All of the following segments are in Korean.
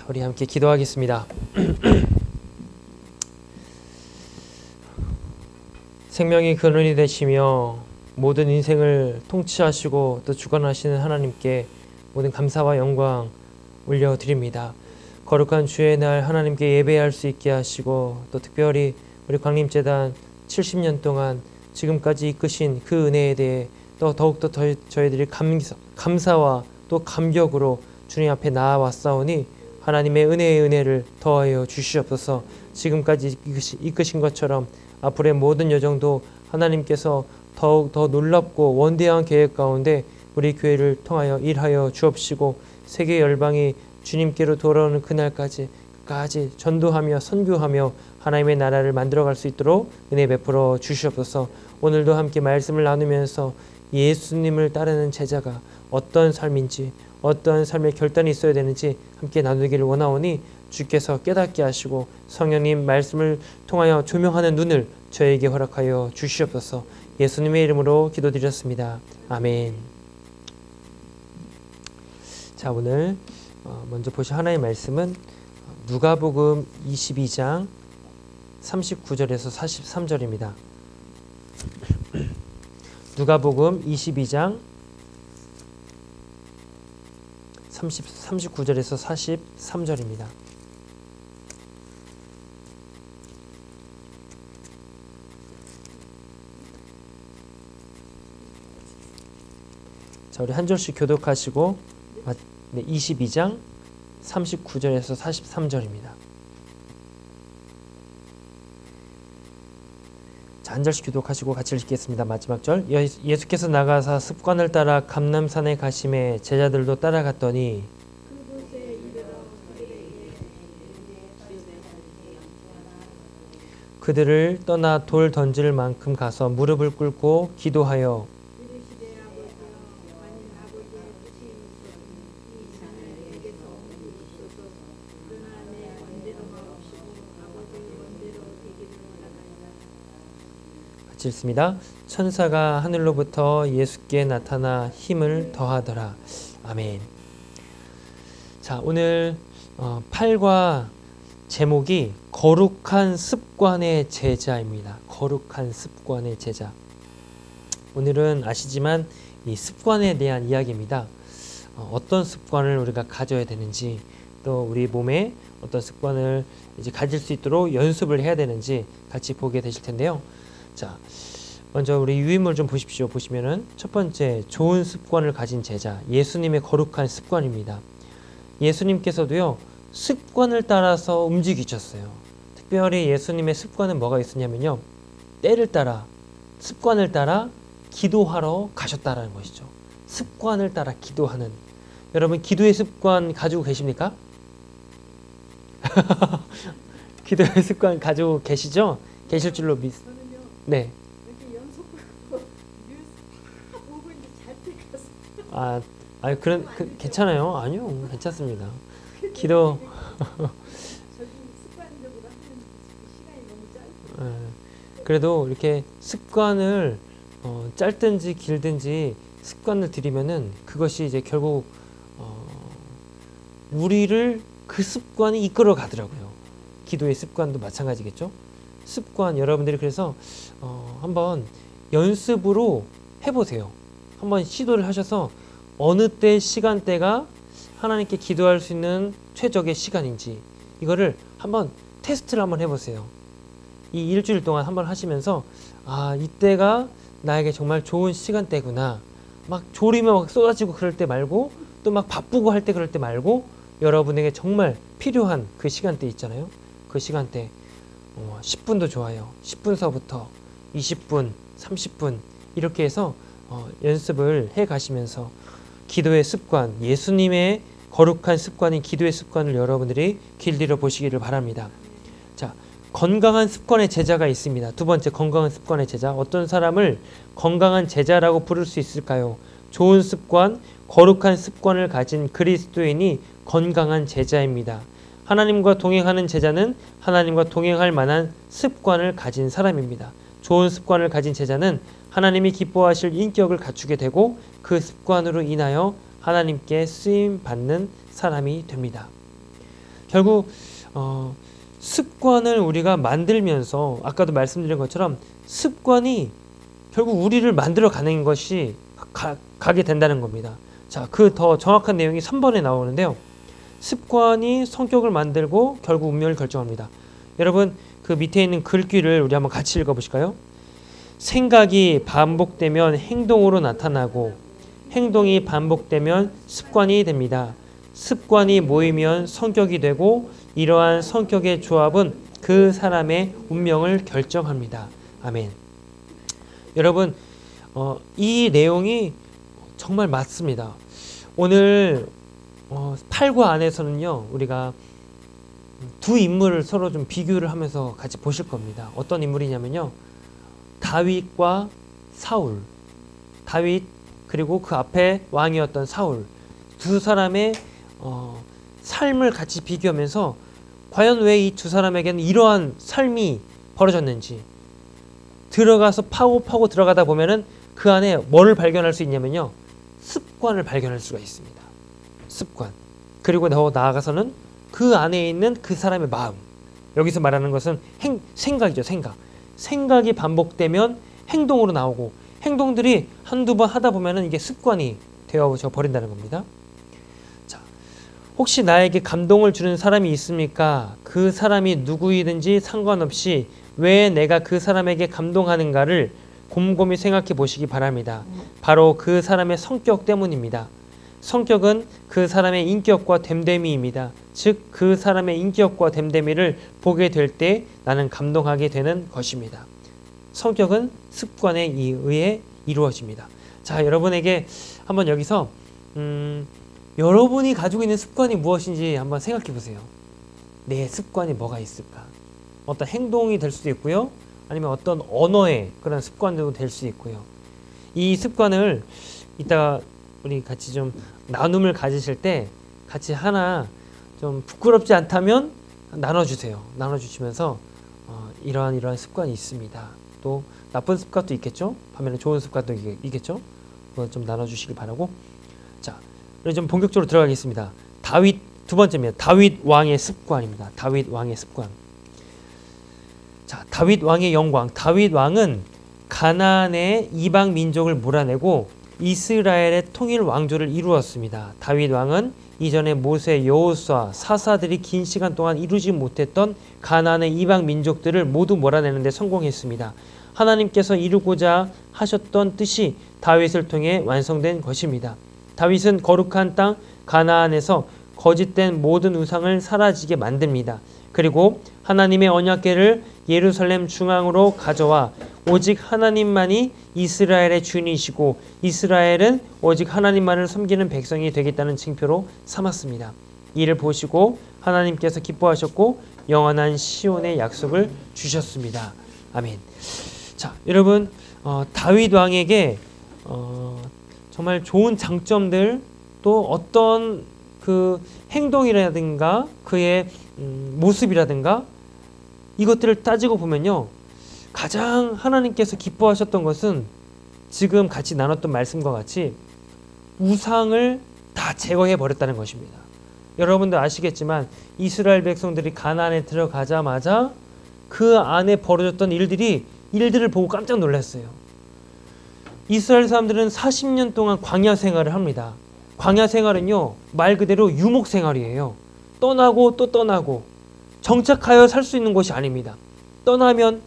우리 함께 기도하겠습니다. 생명의 근원이 되시며 모든 인생을 통치하시고 또 주관하시는 하나님께 모든 감사와 영광 올려드립니다. 거룩한 주의 날 하나님께 예배할 수 있게 하시고 또 특별히 우리 광림재단 70년 동안 지금까지 이끄신 그 은혜에 대해 또 더욱더 저희들이 감사와 또 감격으로 주님 앞에 나아왔사오니 하나님의 은혜의 은혜를 더하여 주시옵소서. 지금까지 이끄신 것처럼 앞으로의 모든 여정도 하나님께서 더욱 더 놀랍고 원대한 계획 가운데 우리 교회를 통하여 일하여 주옵시고 세계 열방이 주님께로 돌아오는 그날까지 끝까지 전도하며 선교하며 하나님의 나라를 만들어갈 수 있도록 은혜 베풀어 주시옵소서. 오늘도 함께 말씀을 나누면서 예수님을 따르는 제자가 어떤 삶인지 어떤 삶의 결단이 있어야 되는지 함께 나누기를 원하오니 주께서 깨닫게 하시고 성령님 말씀을 통하여 조명하는 눈을 저에게 허락하여 주시옵소서. 예수님의 이름으로 기도드렸습니다. 아멘. 자, 오늘 먼저 보실 하나의 말씀은 누가복음 22장 39절에서 43절입니다. 누가복음 22장 39절에서 43절입니다. 자, 우리 한 절씩 교독하시고 22장 39절에서 43절입니다. 자, 한 절씩 교독하시고 같이 읽겠습니다. 마지막 절. 예수께서 나가사 습관을 따라 감람산에 가심에 제자들도 따라갔더니 그들을 떠나 돌 던질 만큼 가서 무릎을 꿇고 기도하여 같이 읽습니다. 천사가 하늘로부터 예수께 나타나 힘을 더하더라. 아멘. 자, 오늘 8과 제목이 거룩한 습관의 제자입니다. 거룩한 습관의 제자. 오늘은 아시지만 이 습관에 대한 이야기입니다. 어떤 습관을 우리가 가져야 되는지, 또 우리 몸에 어떤 습관을 이제 가질 수 있도록 연습을 해야 되는지 같이 보게 되실 텐데요. 자, 먼저 우리 유인물 좀 보십시오. 보시면은 첫 번째, 좋은 습관을 가진 제자, 예수님의 거룩한 습관입니다. 예수님께서도요, 습관을 따라서 움직이셨어요. 특별히 예수님의 습관은 뭐가 있었냐면요, 때를 따라, 습관을 따라 기도하러 가셨다라는 것이죠. 습관을 따라 기도하는. 여러분, 기도의 습관 가지고 계십니까? 기도의 습관 가지고 계시죠? 계실 줄로 네. 괜찮아요. 아니요, 괜찮습니다. 기도. 그래도 이렇게 습관을 짧든지 길든지 습관을 들이면은 그것이 이제 결국 우리를 그 습관이 이끌어 가더라고요. 기도의 습관도 마찬가지겠죠. 습관, 여러분들이 그래서 한번 연습으로 해보세요. 한번 시도를 하셔서 어느 때 시간대가 하나님께 기도할 수 있는 최적의 시간인지 이거를 한번 테스트를 한번 해보세요. 이 일주일 동안 한번 하시면서 이때가 나에게 정말 좋은 시간대구나. 막 졸이면 막 쏟아지고 그럴 때 말고, 또 막 바쁘고 할 때 그럴 때 말고, 여러분에게 정말 필요한 그 시간대 있잖아요. 그 시간대 10분도 좋아요. 10분서부터 20분, 30분 이렇게 해서 연습을 해 가시면서 기도의 습관, 예수님의 거룩한 습관인 기도의 습관을 여러분들이 길들여 보시기를 바랍니다. 자, 건강한 습관의 제자가 있습니다. 두 번째, 건강한 습관의 제자. 어떤 사람을 건강한 제자라고 부를 수 있을까요? 좋은 습관, 거룩한 습관을 가진 그리스도인이 건강한 제자입니다. 하나님과 동행하는 제자는 하나님과 동행할 만한 습관을 가진 사람입니다. 좋은 습관을 가진 제자는 하나님이 기뻐하실 인격을 갖추게 되고 그 습관으로 인하여 하나님께 쓰임 받는 사람이 됩니다. 결국 습관을 우리가 만들면서 아까도 말씀드린 것처럼 습관이 결국 우리를 만들어 가는 것이 가게 된다는 겁니다. 자, 그 더 정확한 내용이 3번에 나오는데요. 습관이 성격을 만들고 결국 운명을 결정합니다. 여러분 그 밑에 있는 글귀를 우리 한번 같이 읽어보실까요? 생각이 반복되면 행동으로 나타나고 행동이 반복되면 습관이 됩니다. 습관이 모이면 성격이 되고 이러한 성격의 조합은 그 사람의 운명을 결정합니다. 아멘. 여러분 이 내용이 정말 맞습니다. 오늘 8과 안에서는요 우리가 두 인물을 서로 좀 비교를 하면서 같이 보실 겁니다. 어떤 인물이냐면요 다윗과 사울, 다윗 그리고 그 앞에 왕이었던 사울 두 사람의 삶을 같이 비교하면서 과연 왜 이 두 사람에게는 이러한 삶이 벌어졌는지 들어가서 파고 들어가다 보면은 그 안에 뭐를 발견할 수 있냐면요 습관을 발견할 수가 있습니다. 습관. 그리고 더 나아가서는 그 안에 있는 그 사람의 마음. 여기서 말하는 것은 생각이죠. 생각이 반복되면 행동으로 나오고 행동들이 한두 번 하다 보면은 이게 습관이 되어져 버린다는 겁니다. 자, 혹시 나에게 감동을 주는 사람이 있습니까? 그 사람이 누구이든지 상관없이 왜 내가 그 사람에게 감동하는가를 곰곰이 생각해 보시기 바랍니다. 바로 그 사람의 성격 때문입니다. 성격은 그 사람의 인격과 됨됨이입니다. 즉 그 사람의 인격과 됨됨이를 보게 될 때 나는 감동하게 되는 것입니다. 성격은 습관에 의해 이루어집니다. 자, 여러분에게 한번 여기서 여러분이 가지고 있는 습관이 무엇인지 한번 생각해 보세요. 내 습관이 뭐가 있을까? 어떤 행동이 될 수도 있고요. 아니면 어떤 언어의 그런 습관도 될 수 있고요. 이 습관을 이따가 우리 같이 좀 나눔을 가지실 때 같이 하나 좀 부끄럽지 않다면 나눠주세요. 나눠주시면서 이러한 습관이 있습니다. 또 나쁜 습관도 있겠죠. 반면에 좋은 습관도 있겠죠. 그거 좀 나눠주시기 바라고. 자, 우리 좀 본격적으로 들어가겠습니다. 다윗 두 번째입니다. 다윗 왕의 습관입니다. 다윗 왕의 습관. 자, 다윗 왕의 영광. 다윗 왕은 가나안의 이방 민족을 몰아내고 이스라엘의 통일 왕조를 이루었습니다. 다윗 왕은 이전에 모세, 여호수아, 사사들이 긴 시간 동안 이루지 못했던 가나안의 이방 민족들을 모두 몰아내는 데 성공했습니다. 하나님께서 이루고자 하셨던 뜻이 다윗을 통해 완성된 것입니다. 다윗은 거룩한 땅 가나안에서 거짓된 모든 우상을 사라지게 만듭니다. 그리고 하나님의 언약궤를 예루살렘 중앙으로 가져와 오직 하나님만이 이스라엘의 주인이시고 이스라엘은 오직 하나님만을 섬기는 백성이 되겠다는 징표로 삼았습니다. 이를 보시고 하나님께서 기뻐하셨고 영원한 시온의 약속을 주셨습니다. 아멘. 자, 여러분 다윗 왕에게 정말 좋은 장점들 또 어떤 그 행동이라든가 그의 모습이라든가 이것들을 따지고 보면요 가장 하나님께서 기뻐하셨던 것은 지금 같이 나눴던 말씀과 같이 우상을 다 제거해 버렸다는 것입니다. 여러분들 아시겠지만 이스라엘 백성들이 가나안에 들어가자마자 그 안에 벌어졌던 일들을 보고 깜짝 놀랐어요. 이스라엘 사람들은 40년 동안 광야 생활을 합니다. 광야 생활은요 말 그대로 유목 생활이에요. 떠나고 또 떠나고 정착하여 살 수 있는 곳이 아닙니다. 떠나면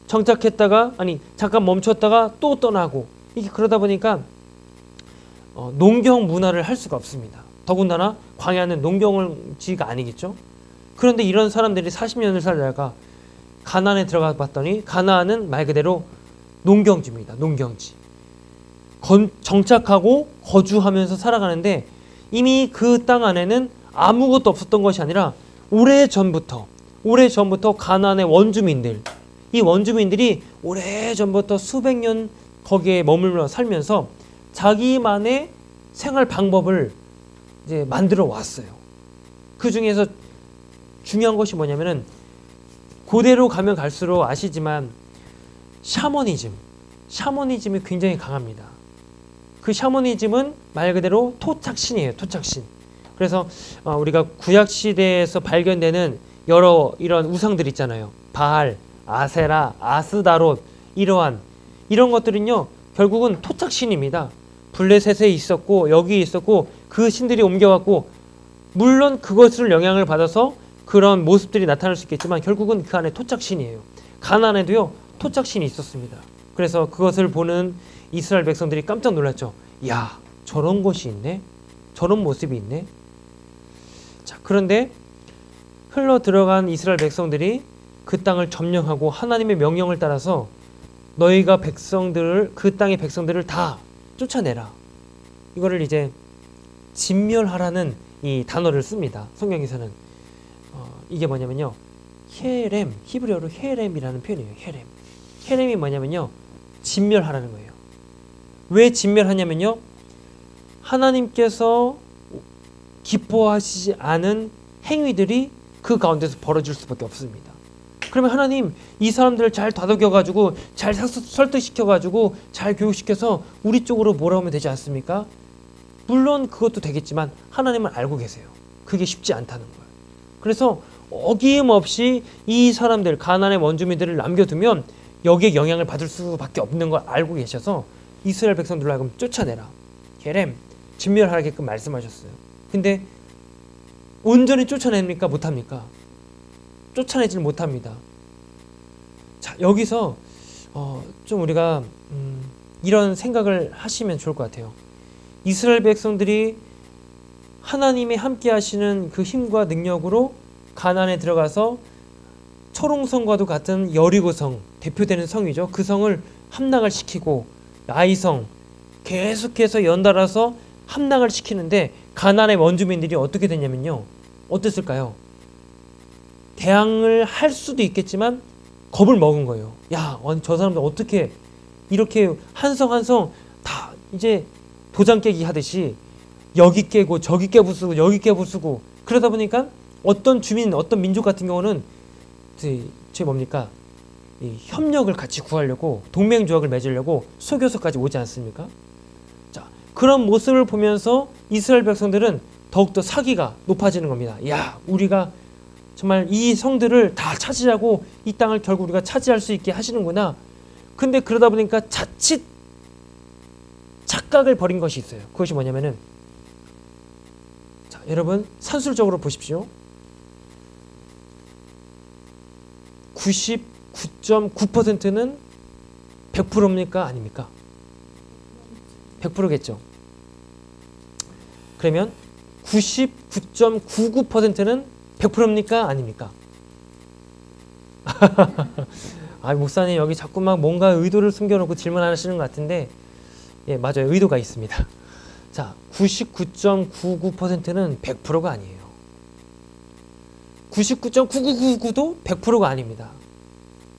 정착했다가 잠깐 멈췄다가 또 떠나고 이게 그러다 보니까 농경 문화를 할 수가 없습니다. 더군다나 광야는 농경지가 아니겠죠. 그런데 이런 사람들이 40년을 살다가 가나안에 들어가 봤더니 가나안은 말 그대로 농경지입니다. 농경지. 정착하고 거주하면서 살아가는데 이미 그 땅 안에는 아무것도 없었던 것이 아니라 오래전부터 가나안의 원주민들, 이 원주민들이 오래전부터 수백 년 거기에 머물러 살면서 자기만의 생활 방법을 이제 만들어 왔어요. 그 중에서 중요한 것이 뭐냐면은 고대로 가면 갈수록 아시지만 샤머니즘이 굉장히 강합니다. 그 샤머니즘은 말 그대로 토착신이에요. 토착신. 그래서 우리가 구약 시대에서 발견되는 여러 이런 우상들 있잖아요. 바알, 아세라, 아스다롯 이런 것들은요 결국은 토착신입니다. 블레셋에 있었고 여기 있었고 그 신들이 옮겨왔고 물론 그것을 영향을 받아서 그런 모습들이 나타날 수 있겠지만 결국은 그 안에 토착신이에요. 가나안에도요 토착신이 있었습니다. 그래서 그것을 보는 이스라엘 백성들이 깜짝 놀랐죠. 야, 저런 곳이 있네? 저런 모습이 있네? 자, 그런데 흘러 들어간 이스라엘 백성들이 그 땅을 점령하고 하나님의 명령을 따라서 너희가 백성들을 그 땅의 백성들을 다 쫓아내라. 이거를 이제 진멸하라는 이 단어를 씁니다. 성경에서는 이게 뭐냐면요. 헤렘, 히브리어로 헤렘이라는 표현이에요. 헤렘. 헤렘이 뭐냐면요. 진멸하라는 거예요. 왜 진멸하냐면요. 하나님께서 기뻐하시지 않은 행위들이 그 가운데서 벌어질 수밖에 없습니다. 그러면 하나님 이 사람들을 잘 다독여가지고 잘 설득시켜가지고 잘 교육시켜서 우리 쪽으로 몰아오면 되지 않습니까? 물론 그것도 되겠지만 하나님은 알고 계세요. 그게 쉽지 않다는 거예요. 그래서 어김없이 이 사람들 가나안의 원주민들을 남겨두면 여기에 영향을 받을 수밖에 없는 걸 알고 계셔서 이스라엘 백성들로 하여금 쫓아내라. 게렘 진멸하게끔 말씀하셨어요. 근데 온전히 쫓아냅니까? 못합니까? 쫓아내질 못합니다. 자, 여기서 좀 우리가 이런 생각을 하시면 좋을 것 같아요. 이스라엘 백성들이 하나님의 함께 하시는 그 힘과 능력으로 가나안에 들어가서 초롱성과도 같은 여리고성, 대표되는 성이죠. 그 성을 함락을 시키고 아이성 계속해서 연달아서 함락을 시키는데 가나안의 원주민들이 어떻게 됐냐면요. 어땠을까요? 대항을 할 수도 있겠지만 겁을 먹은 거예요. 야, 저 사람들 어떻게 이렇게 한 성 한 성 다 이제 도장 깨기 하듯이 여기 깨고 저기 깨부수고 여기 깨부수고 그러다 보니까 어떤 주민, 어떤 민족 같은 경우는 제 뭡니까? 이 협력을 같이 구하려고 동맹조약을 맺으려고 속여서까지 오지 않습니까? 자, 그런 모습을 보면서 이스라엘 백성들은 더욱더 사기가 높아지는 겁니다. 야, 우리가 정말 이 성들을 다 차지하고 이 땅을 결국 우리가 차지할 수 있게 하시는구나. 근데 그러다 보니까 자칫 착각을 벌인 것이 있어요. 그것이 뭐냐면은 자, 여러분 산술적으로 보십시오. 99.9%는 100%입니까? 아닙니까? 100%겠죠. 그러면 99.99%는 100%입니까? 아닙니까? 아, 목사님 여기 자꾸만 뭔가 의도를 숨겨놓고 질문 안 하시는 것 같은데 예, 맞아요. 의도가 있습니다. 자, 99.99%는 100%가 아니에요. 99.9999도 100%가 아닙니다.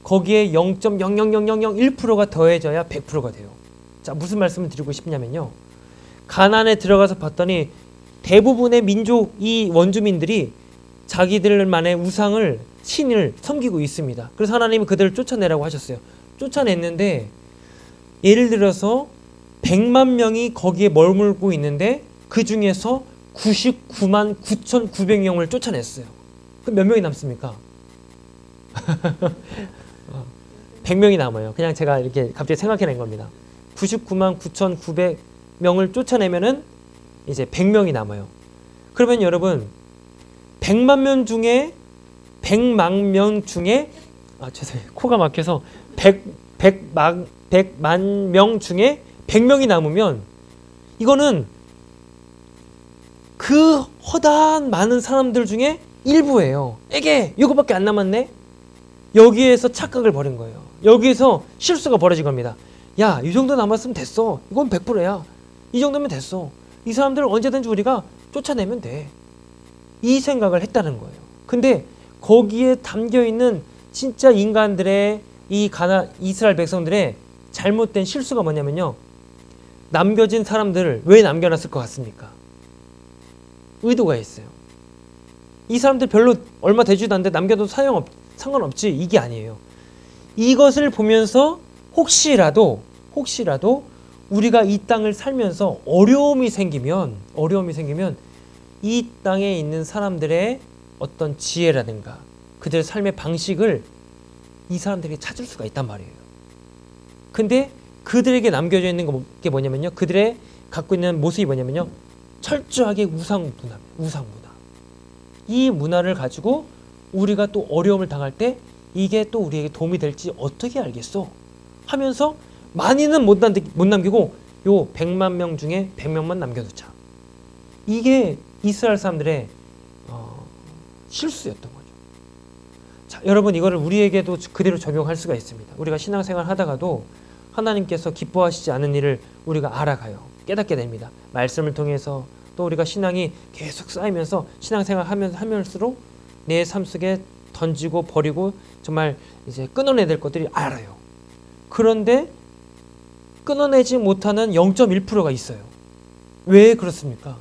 거기에 0.00001%가 더해져야 100%가 돼요. 자, 무슨 말씀을 드리고 싶냐면요. 가나안에 들어가서 봤더니 대부분의 민족, 이 원주민들이 자기들만의 우상을, 신을 섬기고 있습니다. 그래서 하나님은 그들을 쫓아내라고 하셨어요. 쫓아냈는데 예를 들어서 100만 명이 거기에 머물고 있는데 그 중에서 99만 9,900명을 쫓아냈어요. 그럼 몇 명이 남습니까? 100명이 남아요. 그냥 제가 이렇게 갑자기 생각해낸 겁니다. 99만 9,900명을 쫓아내면은 이제 100명이 남아요. 그러면 여러분 100만 명 중에 죄송해요. 코가 막혀서 100만 명 중에 100명이 남으면 이거는 그 허다한 많은 사람들 중에 일부예요. 에게 이거밖에 안 남았네. 여기에서 착각을 벌인 거예요. 여기에서 실수가 벌어진 겁니다. 야, 이 정도 남았으면 됐어. 이건 100%야. 이 정도면 됐어. 이 사람들을 언제든지 우리가 쫓아내면 돼. 이 생각을 했다는 거예요. 근데 거기에 담겨있는 진짜 인간들의 이스라엘 백성들의 잘못된 실수가 뭐냐면요. 남겨진 사람들을 왜 남겨놨을 것 같습니까? 의도가 있어요. 이 사람들 별로 얼마 되지도 않는데 남겨도 상관없지, 이게 아니에요. 이것을 보면서 혹시라도 우리가 이 땅을 살면서 어려움이 생기면 이 땅에 있는 사람들의 어떤 지혜라든가 그들의 삶의 방식을 이 사람들이 찾을 수가 있단 말이에요. 근데 그들에게 남겨져 있는 게 뭐냐면요, 그들의 갖고 있는 모습이 뭐냐면요, 철저하게 우상 문화. 이 문화를 가지고 우리가 또 어려움을 당할 때 이게 또 우리에게 도움이 될지 어떻게 알겠어? 하면서 많이는 못 남기고 요 100만 명 중에 100명만 남겨두자. 이게 이스라엘 사람들의 실수였던 거죠. 자, 여러분, 이거를 우리에게도 그대로 적용할 수가 있습니다. 우리가 신앙생활 하다가도 하나님께서 기뻐하시지 않은 일을 우리가 알아가요. 깨닫게 됩니다. 말씀을 통해서 또 우리가 신앙이 계속 쌓이면서 신앙생활 하면서록 내 삶 속에 던지고 버리고 정말 이제 끊어내야 될 것들이 알아요. 그런데 끊어내지 못하는 0.1%가 있어요. 왜 그렇습니까?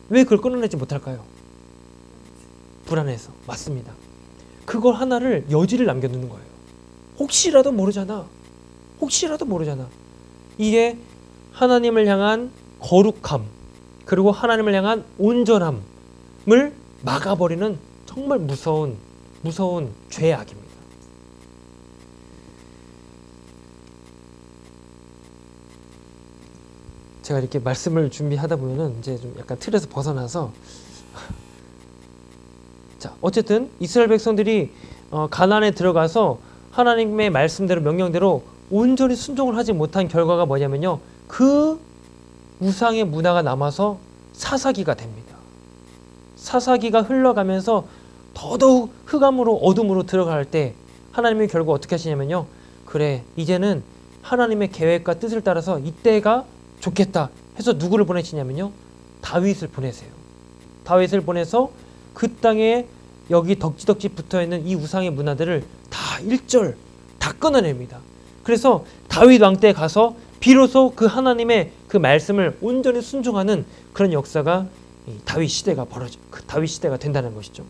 왜 그걸 끊어내지 못할까요? 불안해서. 맞습니다. 그걸 하나를 여지를 남겨두는 거예요. 혹시라도 모르잖아. 이게 하나님을 향한 거룩함, 그리고 하나님을 향한 온전함을 막아버리는 정말 무서운 죄악입니다. 제가 이렇게 말씀을 준비하다 보면은 이제 좀 약간 틀에서 벗어나서 자, 어쨌든 이스라엘 백성들이 가나안에 들어가서 하나님의 말씀대로 명령대로 온전히 순종을 하지 못한 결과가 뭐냐면요, 그 우상의 문화가 남아서 사사기가 됩니다. 사사기가 흘러가면서 더더욱 흑암으로 어둠으로 들어갈 때 하나님이 결국 어떻게 하시냐면요, 그래 이제는 하나님의 계획과 뜻을 따라서 이때가 좋겠다 해서 누구를 보내시냐면요, 다윗을 보내세요. 다윗을 보내서 그 땅에 여기 덕지덕지 붙어있는 이 우상의 문화들을 다 일절 다 끊어냅니다. 그래서 다윗 왕 때 가서 비로소 그 하나님의 그 말씀을 온전히 순종하는 그런 역사가 다윗 시대가 다윗 시대가 된다는 것이죠.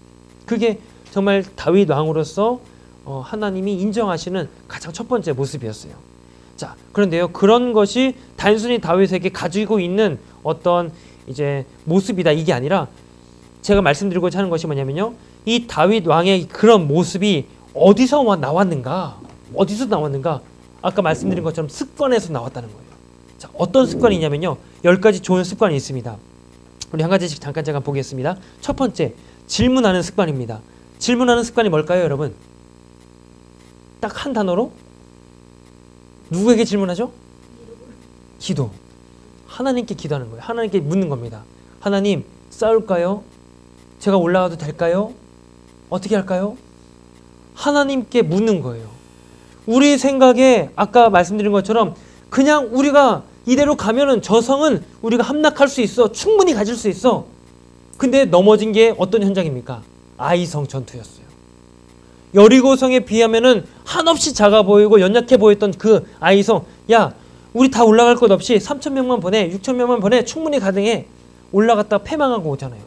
그게 정말 다윗 왕으로서 하나님이 인정하시는 가장 첫 번째 모습이었어요. 자, 그런데요, 그런 것이 단순히 다윗에게 가지고 있는 어떤 이제 모습이다, 이게 아니라 제가 말씀드리고자 하는 것이 뭐냐면요, 이 다윗 왕의 그런 모습이 어디서 나왔는가? 아까 말씀드린 것처럼 습관에서 나왔다는 거예요. 자, 어떤 습관이냐면요, 10가지 좋은 습관이 있습니다. 우리 한 가지씩 잠깐 보겠습니다. 첫 번째, 질문하는 습관입니다. 질문하는 습관이 뭘까요, 여러분? 딱 한 단어로? 누구에게 질문하죠? 기도. 하나님께 기도하는 거예요. 하나님께 묻는 겁니다. 하나님, 싸울까요? 제가 올라가도 될까요? 어떻게 할까요? 하나님께 묻는 거예요. 우리 생각에 아까 말씀드린 것처럼 그냥 우리가 이대로 가면은 저 성은 우리가 함락할 수 있어. 충분히 가질 수 있어. 근데 넘어진 게 어떤 현장입니까? 아이성 전투였어요. 여리고성에 비하면은 한없이 작아 보이고 연약해 보였던 그 아이성, 야, 우리 다 올라갈 것 없이 3,000명만 보내, 6,000명만 보내, 충분히 가능해. 올라갔다가 패망하고 오잖아요.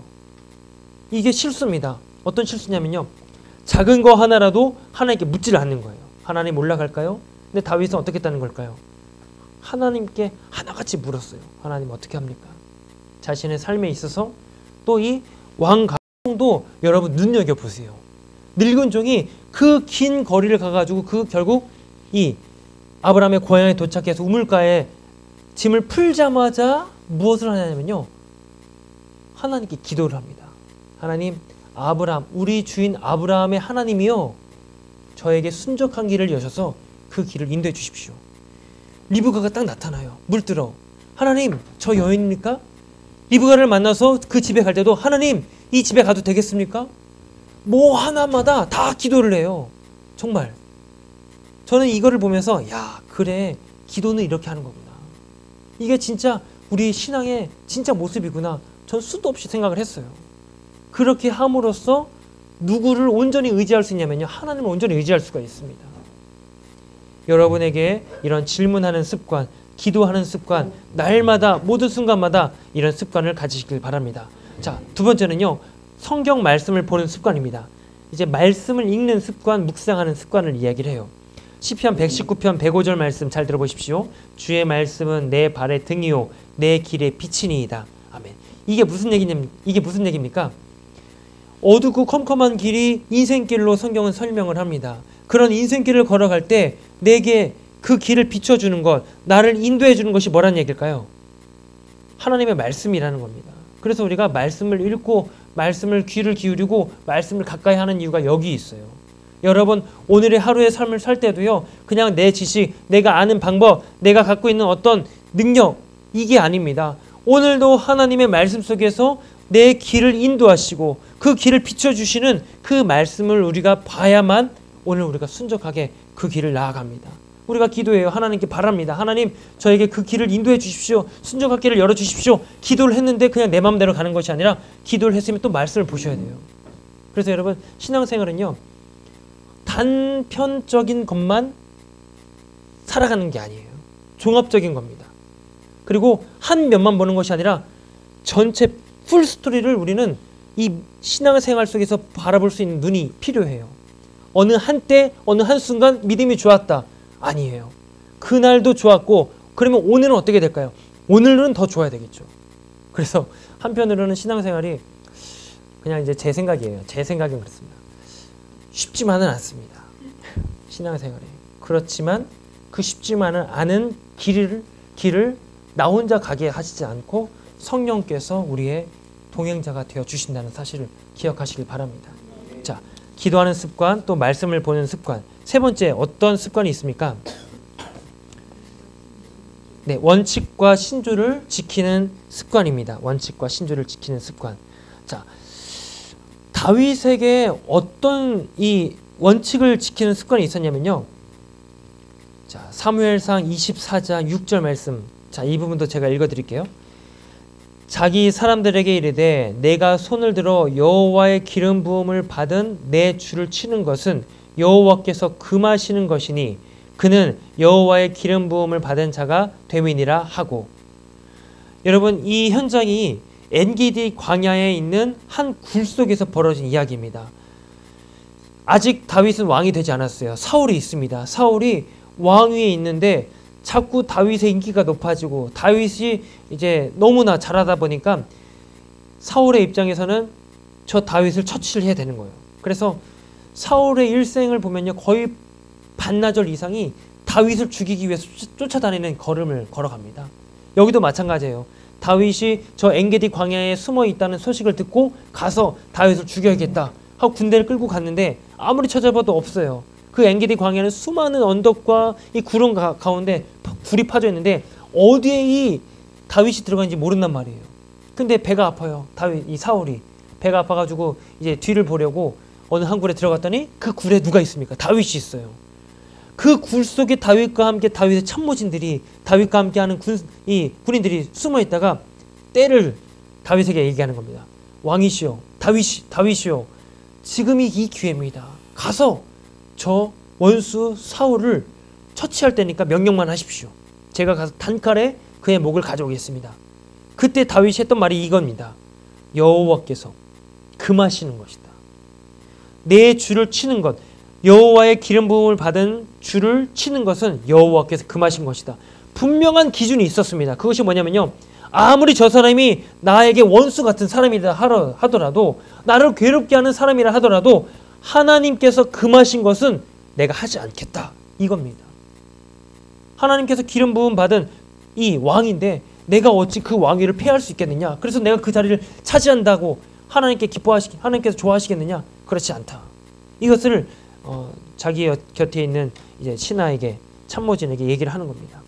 이게 실수입니다. 어떤 실수냐면요, 작은 거 하나라도 하나님께 묻지를 않는 거예요. 하나님 올라갈까요? 근데 다윗은 어떻게 했다는 걸까요? 하나님께 하나같이 물었어요. 하나님 어떻게 합니까? 자신의 삶에 있어서 또 이 왕 가정도 여러분 눈여겨보세요. 늙은 종이 그 긴 거리를 가가지고 그 결국 이 아브라함의 고향에 도착해서 우물가에 짐을 풀자마자 무엇을 하냐면요, 하나님께 기도를 합니다. 하나님, 아브라함, 우리 주인 아브라함의 하나님이요, 저에게 순적한 길을 여셔서 그 길을 인도해 주십시오. 리브가가 딱 나타나요. 물들어. 하나님, 저 여인입니까? 리브가를 만나서 그 집에 갈 때도 하나님, 이 집에 가도 되겠습니까? 뭐 하나마다 다 기도를 해요. 정말. 저는 이거를 보면서 야, 그래, 기도는 이렇게 하는 거구나. 이게 진짜 우리 신앙의 진짜 모습이구나. 전 수도 없이 생각을 했어요. 그렇게 함으로써 누구를 온전히 의지할 수 있냐면요, 하나님을 온전히 의지할 수가 있습니다. 여러분에게 이런 질문하는 습관, 기도하는 습관, 날마다 모든 순간마다 이런 습관을 가지시길 바랍니다. 자, 두 번째는요, 성경 말씀을 보는 습관입니다. 이제 말씀을 읽는 습관, 묵상하는 습관을 이야기를 해요. 시편 119편 105절 말씀 잘 들어보십시오. 주의 말씀은 내 발의 등이요 내 길의 빛이니이다. 아멘. 이게 무슨 얘기입니까? 어둡고 컴컴한 길이 인생길로 성경은 설명을 합니다. 그런 인생길을 걸어갈 때 내게 그 길을 비춰주는 것, 나를 인도해 주는 것이 뭐란 얘기일까요? 하나님의 말씀이라는 겁니다. 그래서 우리가 말씀을 읽고 말씀을 귀를 기울이고 말씀을 가까이 하는 이유가 여기 있어요. 여러분, 오늘의 하루의 삶을 살 때도요, 그냥 내 지식, 내가 아는 방법, 내가 갖고 있는 어떤 능력, 이게 아닙니다. 오늘도 하나님의 말씀 속에서 내 길을 인도하시고 그 길을 비춰주시는 그 말씀을 우리가 봐야만 오늘 우리가 순적하게 그 길을 나아갑니다. 우리가 기도해요. 하나님께 바랍니다. 하나님, 저에게 그 길을 인도해 주십시오. 순적한 길을 열어주십시오. 기도를 했는데 그냥 내 마음대로 가는 것이 아니라 기도를 했으면 또 말씀을 보셔야 돼요. 그래서 여러분, 신앙생활은요, 단편적인 것만 살아가는 게 아니에요. 종합적인 겁니다. 그리고 한 면만 보는 것이 아니라 전체 풀 스토리를 우리는 이 신앙생활 속에서 바라볼 수 있는 눈이 필요해요. 어느 한때, 어느 한순간 믿음이 좋았다. 아니에요. 그날도 좋았고, 그러면 오늘은 어떻게 될까요? 오늘은 더 좋아야 되겠죠. 그래서 한편으로는 신앙생활이 그냥 이제 제 생각이에요. 제 생각은 그렇습니다. 쉽지만은 않습니다. 신앙생활이. 그렇지만 그 쉽지만은 않은 길을 나 혼자 가게 하시지 않고 성령께서 우리의 동행자가 되어 주신다는 사실을 기억하시길 바랍니다. 자, 기도하는 습관, 또 말씀을 보는 습관. 세 번째, 어떤 습관이 있습니까? 네, 원칙과 신조를 지키는 습관입니다. 원칙과 신조를 지키는 습관. 자, 다윗에게 어떤 이 원칙을 지키는 습관이 있었냐면요. 자, 사무엘상 24장 6절 말씀. 자, 이 부분도 제가 읽어드릴게요. 자기 사람들에게 이르되 내가 손을 들어 여호와의 기름 부음을 받은 내 주를 치는 것은 여호와께서 금하시는 것이니 그는 여호와의 기름 부음을 받은 자가 됨이니라 하고. 여러분, 이 현장이 엔기디 광야에 있는 한 굴 속에서 벌어진 이야기입니다. 아직 다윗은 왕이 되지 않았어요. 사울이 있습니다. 사울이 왕 위에 있는데 자꾸 다윗의 인기가 높아지고 다윗이 이제 너무나 잘하다 보니까 사울의 입장에서는 저 다윗을 처치를 해야 되는 거예요. 그래서 사울의 일생을 보면요, 거의 반나절 이상이 다윗을 죽이기 위해서 쫓아다니는 걸음을 걸어갑니다. 여기도 마찬가지예요. 다윗이 저 엔게디 광야에 숨어 있다는 소식을 듣고 가서 다윗을 죽여야겠다 하고 군대를 끌고 갔는데 아무리 찾아봐도 없어요. 그 엔게디 광야는 수많은 언덕과 이 구름 가운데 굴이 파져 있는데 어디에 이 다윗이 들어간지 모른단 말이에요. 근데 배가 아파요. 이 사울이 배가 아파가지고 이제 뒤를 보려고 어느 한 굴에 들어갔더니 그 굴에 누가 있습니까? 다윗이 있어요. 그 굴 속에 다윗과 함께 다윗의 참모진들이 다윗과 함께하는 군인들이 숨어 있다가 때를 다윗에게 얘기하는 겁니다. 왕이시여, 다윗이여, 지금이 이 기회입니다. 가서 저 원수 사울을 처치할 때니까 명령만 하십시오. 제가 가서 단칼에 그의 목을 가져오겠습니다. 그때 다윗이 했던 말이 이겁니다. 여호와께서 금하시는 것이다. 내 주를 치는 것, 여호와의 기름 부음을 받은 주를 치는 것은 여호와께서 금하신 것이다. 분명한 기준이 있었습니다. 그것이 뭐냐면요, 아무리 저 사람이 나에게 원수 같은 사람이라 하더라도, 나를 괴롭게 하는 사람이라 하더라도 하나님께서 금하신 것은 내가 하지 않겠다, 이겁니다. 하나님께서 기름 부음 받은 이 왕인데 내가 어찌 그 왕위를 폐할 수 있겠느냐? 그래서 내가 그 자리를 차지한다고 하나님께서 좋아하시겠느냐? 그렇지 않다. 이것을 자기 곁에 있는 이제 신하에게, 참모진에게 얘기를 하는 겁니다.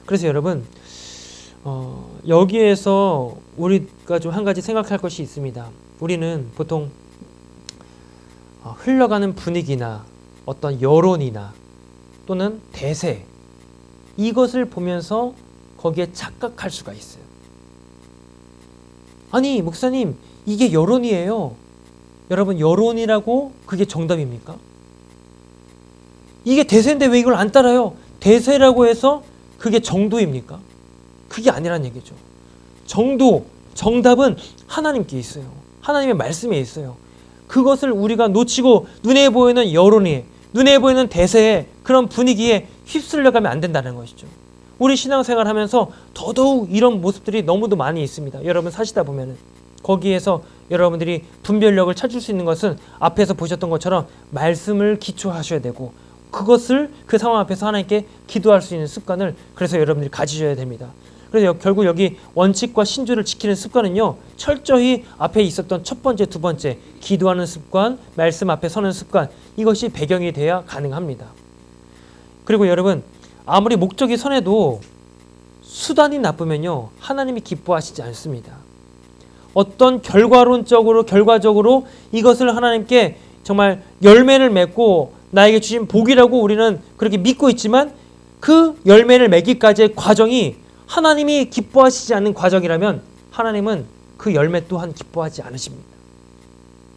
그래서 여러분, 여기에서 우리가 좀 한 가지 생각할 것이 있습니다. 우리는 보통 흘러가는 분위기나 어떤 여론이나 또는 대세, 이것을 보면서 거기에 착각할 수가 있어요. 아니, 목사님, 이게 여론이에요. 여러분, 여론이라고 그게 정답입니까? 이게 대세인데 왜 이걸 안 따라요? 대세라고 해서 그게 정도입니까? 그게 아니란 얘기죠. 정답은 하나님께 있어요. 하나님의 말씀에 있어요. 그것을 우리가 놓치고 눈에 보이는 여론에, 눈에 보이는 대세에, 그런 분위기에 휩쓸려가면 안 된다는 것이죠. 우리 신앙생활 하면서 더더욱 이런 모습들이 너무도 많이 있습니다. 여러분 사시다 보면은 거기에서 여러분들이 분별력을 찾을 수 있는 것은 앞에서 보셨던 것처럼 말씀을 기초하셔야 되고, 그것을 그 상황 앞에서 하나님께 기도할 수 있는 습관을 그래서 여러분들이 가지셔야 됩니다. 그래서 결국 여기 원칙과 신조를 지키는 습관은요, 철저히 앞에 있었던 첫 번째, 두 번째 기도하는 습관, 말씀 앞에 서는 습관, 이것이 배경이 돼야 가능합니다. 그리고 여러분, 아무리 목적이 선해도 수단이 나쁘면요, 하나님이 기뻐하시지 않습니다. 어떤 결과적으로 이것을 하나님께 정말 열매를 맺고 나에게 주신 복이라고 우리는 그렇게 믿고 있지만, 그 열매를 맺기까지의 과정이 하나님이 기뻐하시지 않는 과정이라면 하나님은 그 열매 또한 기뻐하지 않으십니다.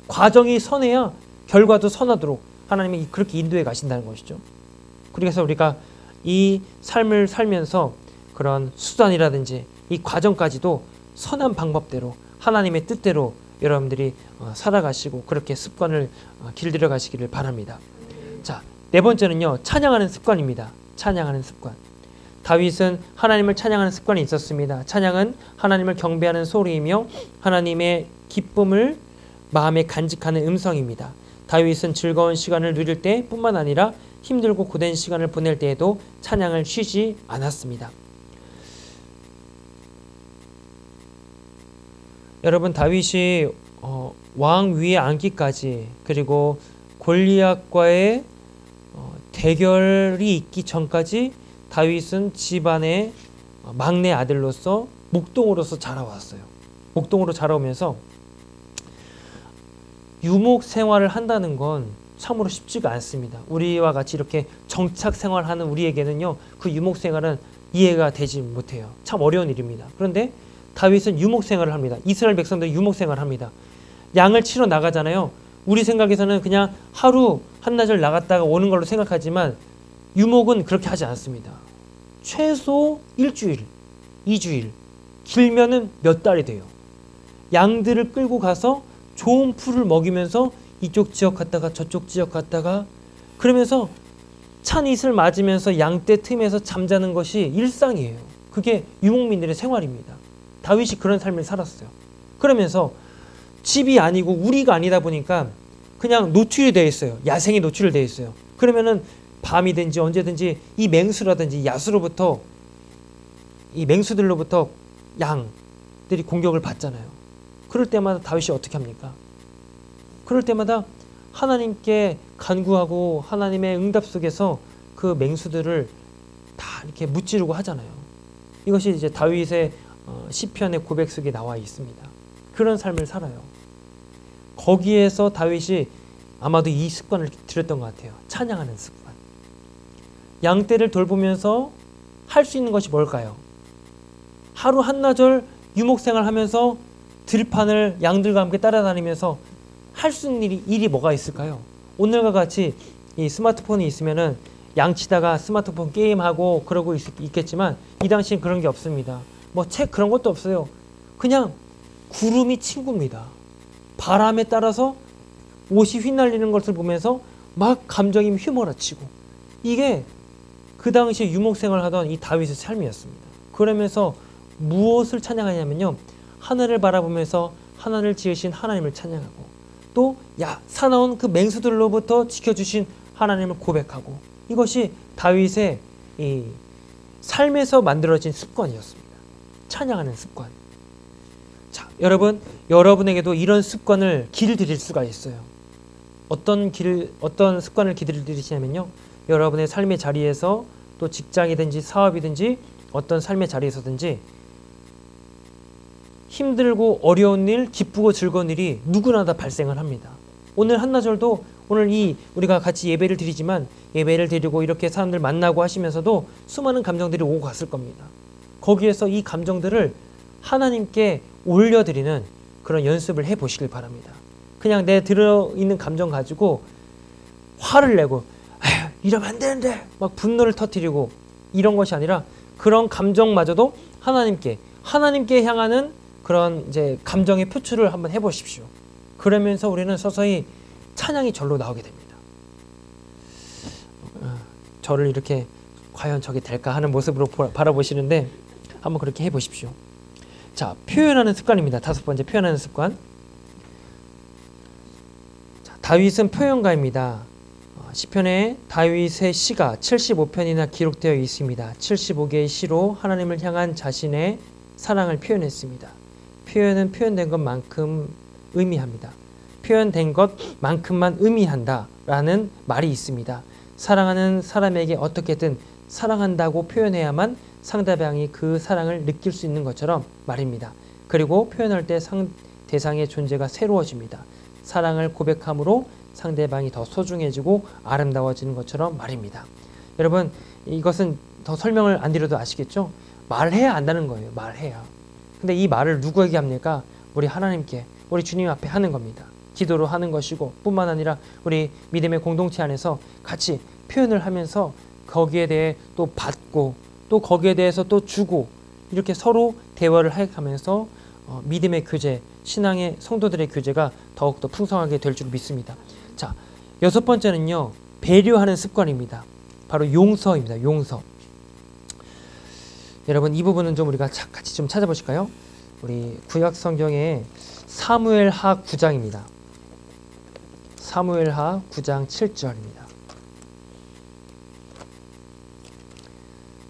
과정이 선해야 결과도 선하도록 하나님이 그렇게 인도해 가신다는 것이죠. 그래서 우리가 이 삶을 살면서 그런 수단이라든지 이 과정까지도 선한 방법대로 하나님의 뜻대로 여러분들이 살아가시고 그렇게 습관을 길들여 가시기를 바랍니다. 자, 네 번째는요, 찬양하는 습관입니다. 찬양하는 습관. 다윗은 하나님을 찬양하는 습관이 있었습니다. 찬양은 하나님을 경배하는 소리이며 하나님의 기쁨을 마음에 간직하는 음성입니다. 다윗은 즐거운 시간을 누릴 때뿐만 아니라 힘들고 고된 시간을 보낼 때에도 찬양을 쉬지 않았습니다. 여러분, 다윗이 왕 위에 앉기까지, 그리고 골리앗과의 대결이 있기 전까지 다윗은 집안의 막내 아들로서 목동으로서 자라왔어요. 목동으로 자라오면서 유목 생활을 한다는 건 참으로 쉽지가 않습니다. 우리와 같이 이렇게 정착 생활하는 우리에게는요, 그 유목 생활은 이해가 되지 못해요. 참 어려운 일입니다. 그런데 다윗은 유목 생활을 합니다. 이스라엘 백성들 유목 생활을 합니다. 양을 치러 나가잖아요. 우리 생각에서는 그냥 하루 한나절 나갔다가 오는 걸로 생각하지만 유목은 그렇게 하지 않습니다. 최소 일주일, 2주일, 길면은 몇 달이 돼요. 양들을 끌고 가서 좋은 풀을 먹이면서 이쪽 지역 갔다가 저쪽 지역 갔다가, 그러면서 찬 이슬 맞으면서 양떼 틈에서 잠자는 것이 일상이에요. 그게 유목민들의 생활입니다. 다윗이 그런 삶을 살았어요. 그러면서 집이 아니고 우리가 아니다 보니까 그냥 노출이 되어 있어요. 야생에 노출이 되어 있어요. 그러면은 밤이든지 언제든지 이 맹수라든지 야수로부터, 이 맹수들로부터 양들이 공격을 받잖아요. 그럴 때마다 다윗이 어떻게 합니까? 그럴 때마다 하나님께 간구하고 하나님의 응답 속에서 그 맹수들을 다 이렇게 무찌르고 하잖아요. 이것이 이제 다윗의 시편의 고백 속에 나와 있습니다. 그런 삶을 살아요. 거기에서 다윗이 아마도 이 습관을 들였던 것 같아요. 찬양하는 습관. 양떼를 돌보면서 할 수 있는 것이 뭘까요? 하루 한나절 유목생활 하면서 들판을 양들과 함께 따라다니면서 할 수 있는 일이 뭐가 있을까요? 오늘과 같이 이 스마트폰이 있으면은 양치다가 스마트폰 게임하고 그러고 있겠지만 이 당시엔 그런 게 없습니다. 뭐 책 그런 것도 없어요. 그냥 구름이 친구입니다. 바람에 따라서 옷이 휘날리는 것을 보면서 막 감정이 휘몰아치고, 이게 그 당시에 유목생활을 하던 이 다윗의 삶이었습니다. 그러면서 무엇을 찬양하냐면요, 하늘을 바라보면서 하늘을 지으신 하나님을 찬양하고, 또 사나운 그 맹수들로부터 지켜주신 하나님을 고백하고, 이것이 다윗의 이 삶에서 만들어진 습관이었습니다. 찬양하는 습관. 자, 여러분에게도 이런 습관을 길들일 수가 있어요. 어떤 습관을 길들이시냐면요, 여러분의 삶의 자리에서, 또 직장이든지 사업이든지 어떤 삶의 자리에서든지 힘들고 어려운 일, 기쁘고 즐거운 일이 누구나 다 발생을 합니다. 오늘 한나절도 오늘 우리가 같이 예배를 드리지만, 예배를 드리고 이렇게 사람들 만나고 하시면서도 수많은 감정들이 오고 갔을 겁니다. 거기에서 이 감정들을 하나님께 올려드리는 그런 연습을 해보시길 바랍니다. 그냥 내 들어있는 감정 가지고 화를 내고 이러면 안 되는데 막 분노를 터뜨리고 이런 것이 아니라, 그런 감정마저도 하나님께 향하는 그런 이제 감정의 표출을 한번 해보십시오. 그러면서 우리는 서서히 찬양이 절로 나오게 됩니다. 저를 이렇게 과연 저게 될까 하는 모습으로 바라보시는데 한번 그렇게 해보십시오. 자, 표현하는 습관입니다. 5번째 표현하는 습관. 자, 다윗은 표현가입니다. 시편에 다윗의 시가 75편이나 기록되어 있습니다. 75개의 시로 하나님을 향한 자신의 사랑을 표현했습니다. 표현은 표현된 것만큼 의미합니다. 표현된 것만큼만 의미한다 라는 말이 있습니다. 사랑하는 사람에게 어떻게든 사랑한다고 표현해야만 상대방이 그 사랑을 느낄 수 있는 것처럼 말입니다. 그리고 표현할 때 대상의 존재가 새로워집니다. 사랑을 고백함으로 상대방이 더 소중해지고 아름다워지는 것처럼 말입니다. 여러분, 이것은 더 설명을 안 드려도 아시겠죠? 말해야 안다는 거예요. 말해야. 근데 이 말을 누구에게 합니까? 우리 하나님께, 우리 주님 앞에 하는 겁니다. 기도로 하는 것이고 뿐만 아니라 우리 믿음의 공동체 안에서 같이 표현을 하면서 거기에 대해 또 받고 또 거기에 대해서 또 주고 이렇게 서로 대화를 해가면서 믿음의 교제, 신앙의 성도들의 교제가 더욱더 풍성하게 될 줄 믿습니다. 자, 6번째는요. 배려하는 습관입니다. 바로 용서입니다. 용서. 여러분, 이 부분은 좀 우리가 같이 좀 찾아보실까요? 우리 구약 성경의 사무엘하 9장입니다. 사무엘하 9장 7절입니다.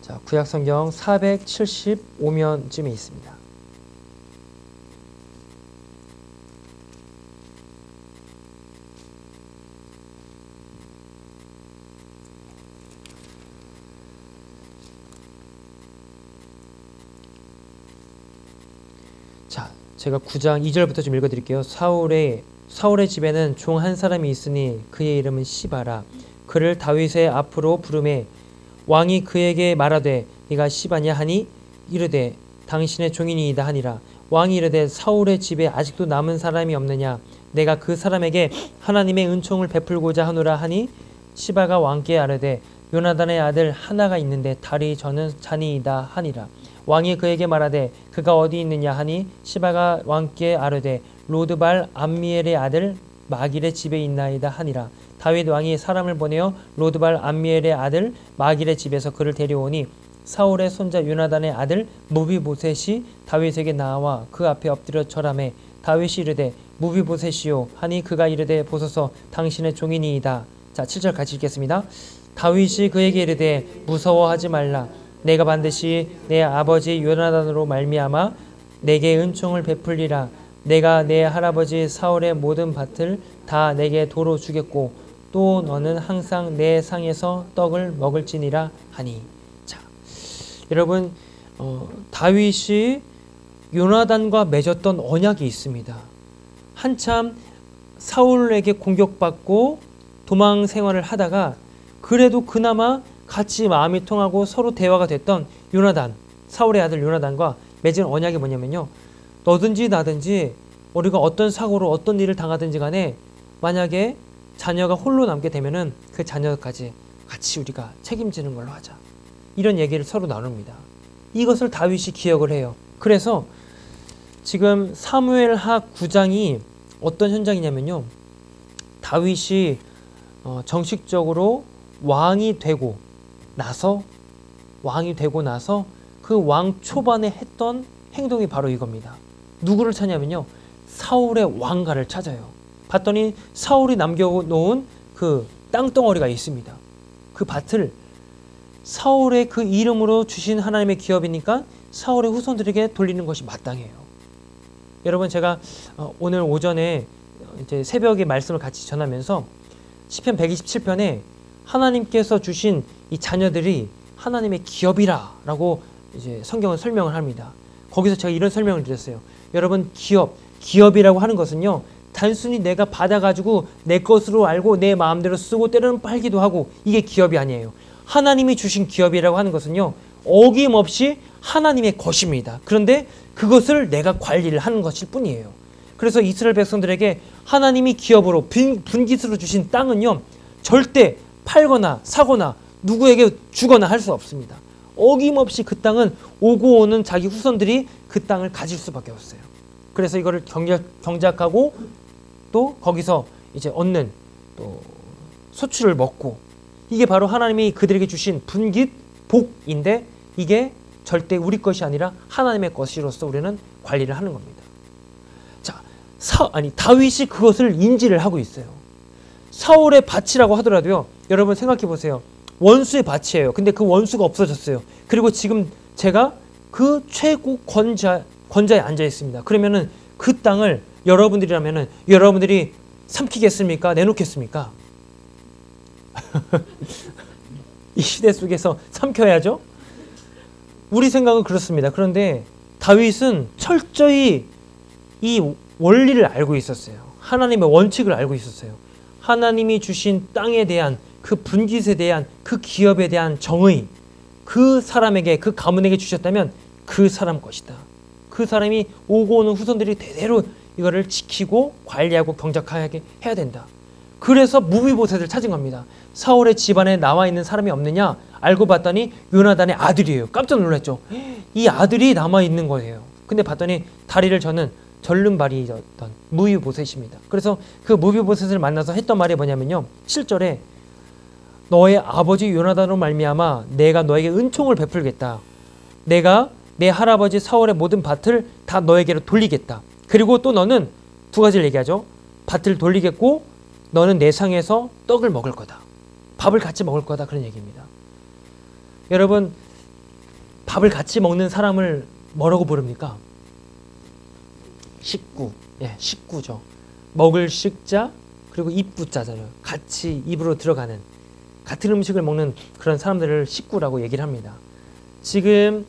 자, 구약 성경 475면쯤에 있습니다. 자, 제가 9장 2절부터 좀 읽어드릴게요. 사울의 집에는 종 한 사람이 있으니 그의 이름은 시바라. 그를 다윗의 앞으로 부르매 왕이 그에게 말하되 네가 시바냐 하니 이르되 당신의 종이니이다 하니라. 왕이 이르되 사울의 집에 아직도 남은 사람이 없느냐? 내가 그 사람에게 하나님의 은총을 베풀고자 하노라 하니 시바가 왕께 아뢰되 요나단의 아들 하나가 있는데 다리 저는 자니이다 하니라. 왕이 그에게 말하되 그가 어디 있느냐 하니 시바가 왕께 아뢰되 로드발 암미엘의 아들 마길의 집에 있나이다 하니라. 다윗 왕이 사람을 보내어 로드발 암미엘의 아들 마길의 집에서 그를 데려오니 사울의 손자 요나단의 아들 무비보셋이 다윗에게 나와 그 앞에 엎드려 절하매 다윗이 이르되 무비보셋이요 하니 그가 이르되 보소서 당신의 종이니이다. 자, 7절 같이 읽겠습니다. 다윗이 그에게 이르되 무서워하지 말라. 내가 반드시 내 아버지 요나단으로 말미암아 내게 은총을 베풀리라. 내가 내 할아버지 사울의 모든 밭을 다 내게 도로 주겠고 또 너는 항상 내 상에서 떡을 먹을지니라 하니. 자, 여러분, 다윗이 요나단과 맺었던 언약이 있습니다. 한참 사울에게 공격받고 도망 생활을 하다가 그래도 그나마 같이 마음이 통하고 서로 대화가 됐던 요나단, 사울의 아들 요나단과 맺은 언약이 뭐냐면요, 너든지 나든지 우리가 어떤 사고로 어떤 일을 당하든지 간에 만약에 자녀가 홀로 남게 되면은 그 자녀까지 같이 우리가 책임지는 걸로 하자. 이런 얘기를 서로 나눕니다. 이것을 다윗이 기억을 해요. 그래서 지금 사무엘하 9장이 어떤 현장이냐면요, 다윗이 정식적으로 왕이 되고 나서 그 왕 초반에 했던 행동이 바로 이겁니다. 누구를 찾냐면요, 사울의 왕가를 찾아요. 봤더니 사울이 남겨놓은 그 땅덩어리가 있습니다. 그 밭을 사울의 그 이름으로 주신 하나님의 기업이니까 사울의 후손들에게 돌리는 것이 마땅해요. 여러분, 제가 오늘 오전에 이제 새벽에 말씀을 같이 전하면서 시편 127편에 하나님께서 주신 이 자녀들이 하나님의 기업이라 라고 이제 성경은 설명을 합니다. 거기서 제가 이런 설명을 드렸어요. 여러분, 기업이라고 하는 것은요, 단순히 내가 받아가지고 내 것으로 알고 내 마음대로 쓰고 때로는 팔기도 하고, 이게 기업이 아니에요. 하나님이 주신 기업이라고 하는 것은요, 어김없이 하나님의 것입니다. 그런데 그것을 내가 관리를 하는 것일 뿐이에요. 그래서 이스라엘 백성들에게 하나님이 기업으로 분깃으로 주신 땅은요, 절대 팔거나 사거나 누구에게 주거나 할 수 없습니다. 어김없이 그 땅은 오고 오는 자기 후손들이 그 땅을 가질 수밖에 없어요. 그래서 이거를 경작하고 또 거기서 이제 얻는 또 소출을 먹고, 이게 바로 하나님이 그들에게 주신 분깃, 복인데 이게 절대 우리 것이 아니라 하나님의 것이로서 우리는 관리를 하는 겁니다. 자, 다윗이 그것을 인지를 하고 있어요. 사울의 밭이라고 하더라도요. 여러분 생각해 보세요. 원수의 밭이에요. 근데 그 원수가 없어졌어요. 그리고 지금 제가 그 최고 권자에 앉아 있습니다. 그러면은 그 땅을 여러분들이라면은 여러분들이 삼키겠습니까? 내놓겠습니까? 이 시대 속에서 삼켜야죠. 우리 생각은 그렇습니다. 그런데 다윗은 철저히 이 원리를 알고 있었어요. 하나님의 원칙을 알고 있었어요. 하나님이 주신 땅에 대한 그 분깃에 대한 그 기업에 대한 정의, 그 사람에게, 그 가문에게 주셨다면 그 사람 것이다. 그 사람이 오고 오는 후손들이 대대로 이거를 지키고 관리하고 경작하게 해야 된다. 그래서 무비보셋을 찾은 겁니다. 사울의 집안에 나와 있는 사람이 없느냐 알고 봤더니 요나단의 아들이에요. 깜짝 놀랐죠. 이 아들이 남아 있는 거예요. 근데 봤더니 다리를 저는 절름발이였던 무비보셋입니다. 그래서 그 무비보셋을 만나서 했던 말이 뭐냐면요. 7절에 너의 아버지 요나단으로 말미암아 내가 너에게 은총을 베풀겠다. 내가 내 할아버지 사울의 모든 밭을 다 너에게로 돌리겠다. 그리고 또 너는 두 가지를 얘기하죠. 밭을 돌리겠고 너는 내 상에서 떡을 먹을 거다. 밥을 같이 먹을 거다. 그런 얘기입니다. 여러분 밥을 같이 먹는 사람을 뭐라고 부릅니까? 식구. 예, 식구죠. 먹을 식자 그리고 입구자잖아요. 같이 입으로 들어가는 같은 음식을 먹는 그런 사람들을 식구라고 얘기를 합니다. 지금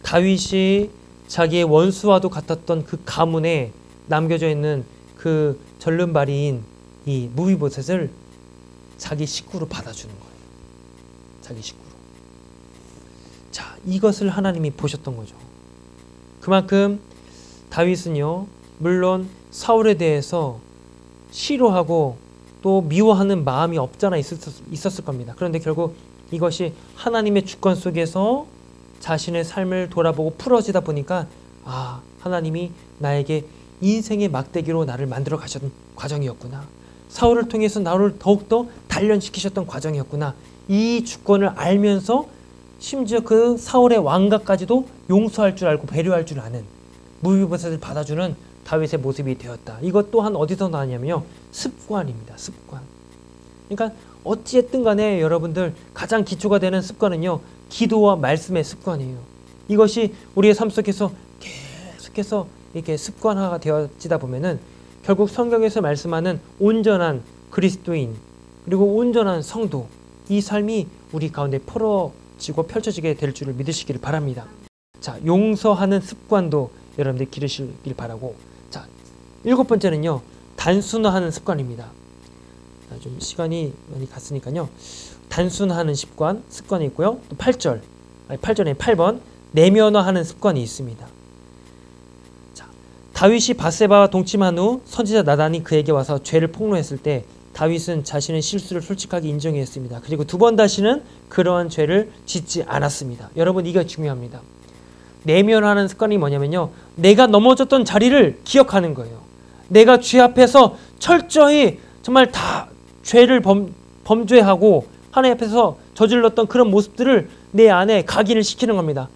다윗이 자기의 원수와도 같았던 그 가문에 남겨져 있는 그 절름발이인 이 무비보셋을 자기 식구로 받아주는 거예요. 자기 식구로. 자, 이것을 하나님이 보셨던 거죠. 그만큼 다윗은요, 물론 사울에 대해서 싫어하고 또 미워하는 마음이 없잖아 있었을 겁니다. 그런데 결국 이것이 하나님의 주권 속에서 자신의 삶을 돌아보고 풀어지다 보니까 하나님이 나에게 인생의 막대기로 나를 만들어 가셨던 과정이었구나. 사울을 통해서 나를 더욱더 단련시키셨던 과정이었구나. 이 주권을 알면서 심지어 그 사울의 왕가까지도 용서할 줄 알고 배려할 줄 아는 무비보셋을 받아주는 다윗의 모습이 되었다. 이것 또한 어디서 나왔냐면요. 습관입니다. 습관. 그러니까 어찌했든 간에 여러분들 가장 기초가 되는 습관은요. 기도와 말씀의 습관이에요. 이것이 우리의 삶 속에서 계속해서 이렇게 습관화가 되어지다 보면은 결국 성경에서 말씀하는 온전한 그리스도인 그리고 온전한 성도 이 삶이 우리 가운데 풀어지고 펼쳐지게 될 줄을 믿으시기를 바랍니다. 자, 용서하는 습관도 여러분들 기르시길 바라고. 자, 7번째는요. 단순화하는 습관입니다. 자, 좀 시간이 많이 갔으니까요. 단순화하는 습관이 있고요. 또 8절에 8번 내면화하는 습관이 있습니다. 자, 다윗이 밧세바와 동침한 후 선지자 나단이 그에게 와서 죄를 폭로했을 때 다윗은 자신의 실수를 솔직하게 인정했습니다. 그리고 두 번 다시는 그러한 죄를 짓지 않았습니다. 여러분 이게 중요합니다. 내면화하는 습관이 뭐냐면요. 내가 넘어졌던 자리를 기억하는 거예요. 내가 죄 앞에서 철저히 정말 다 죄를 범죄하고 하나님 앞에서 저질렀던 그런 모습들을 내 안에 각인을 시키는 겁니다.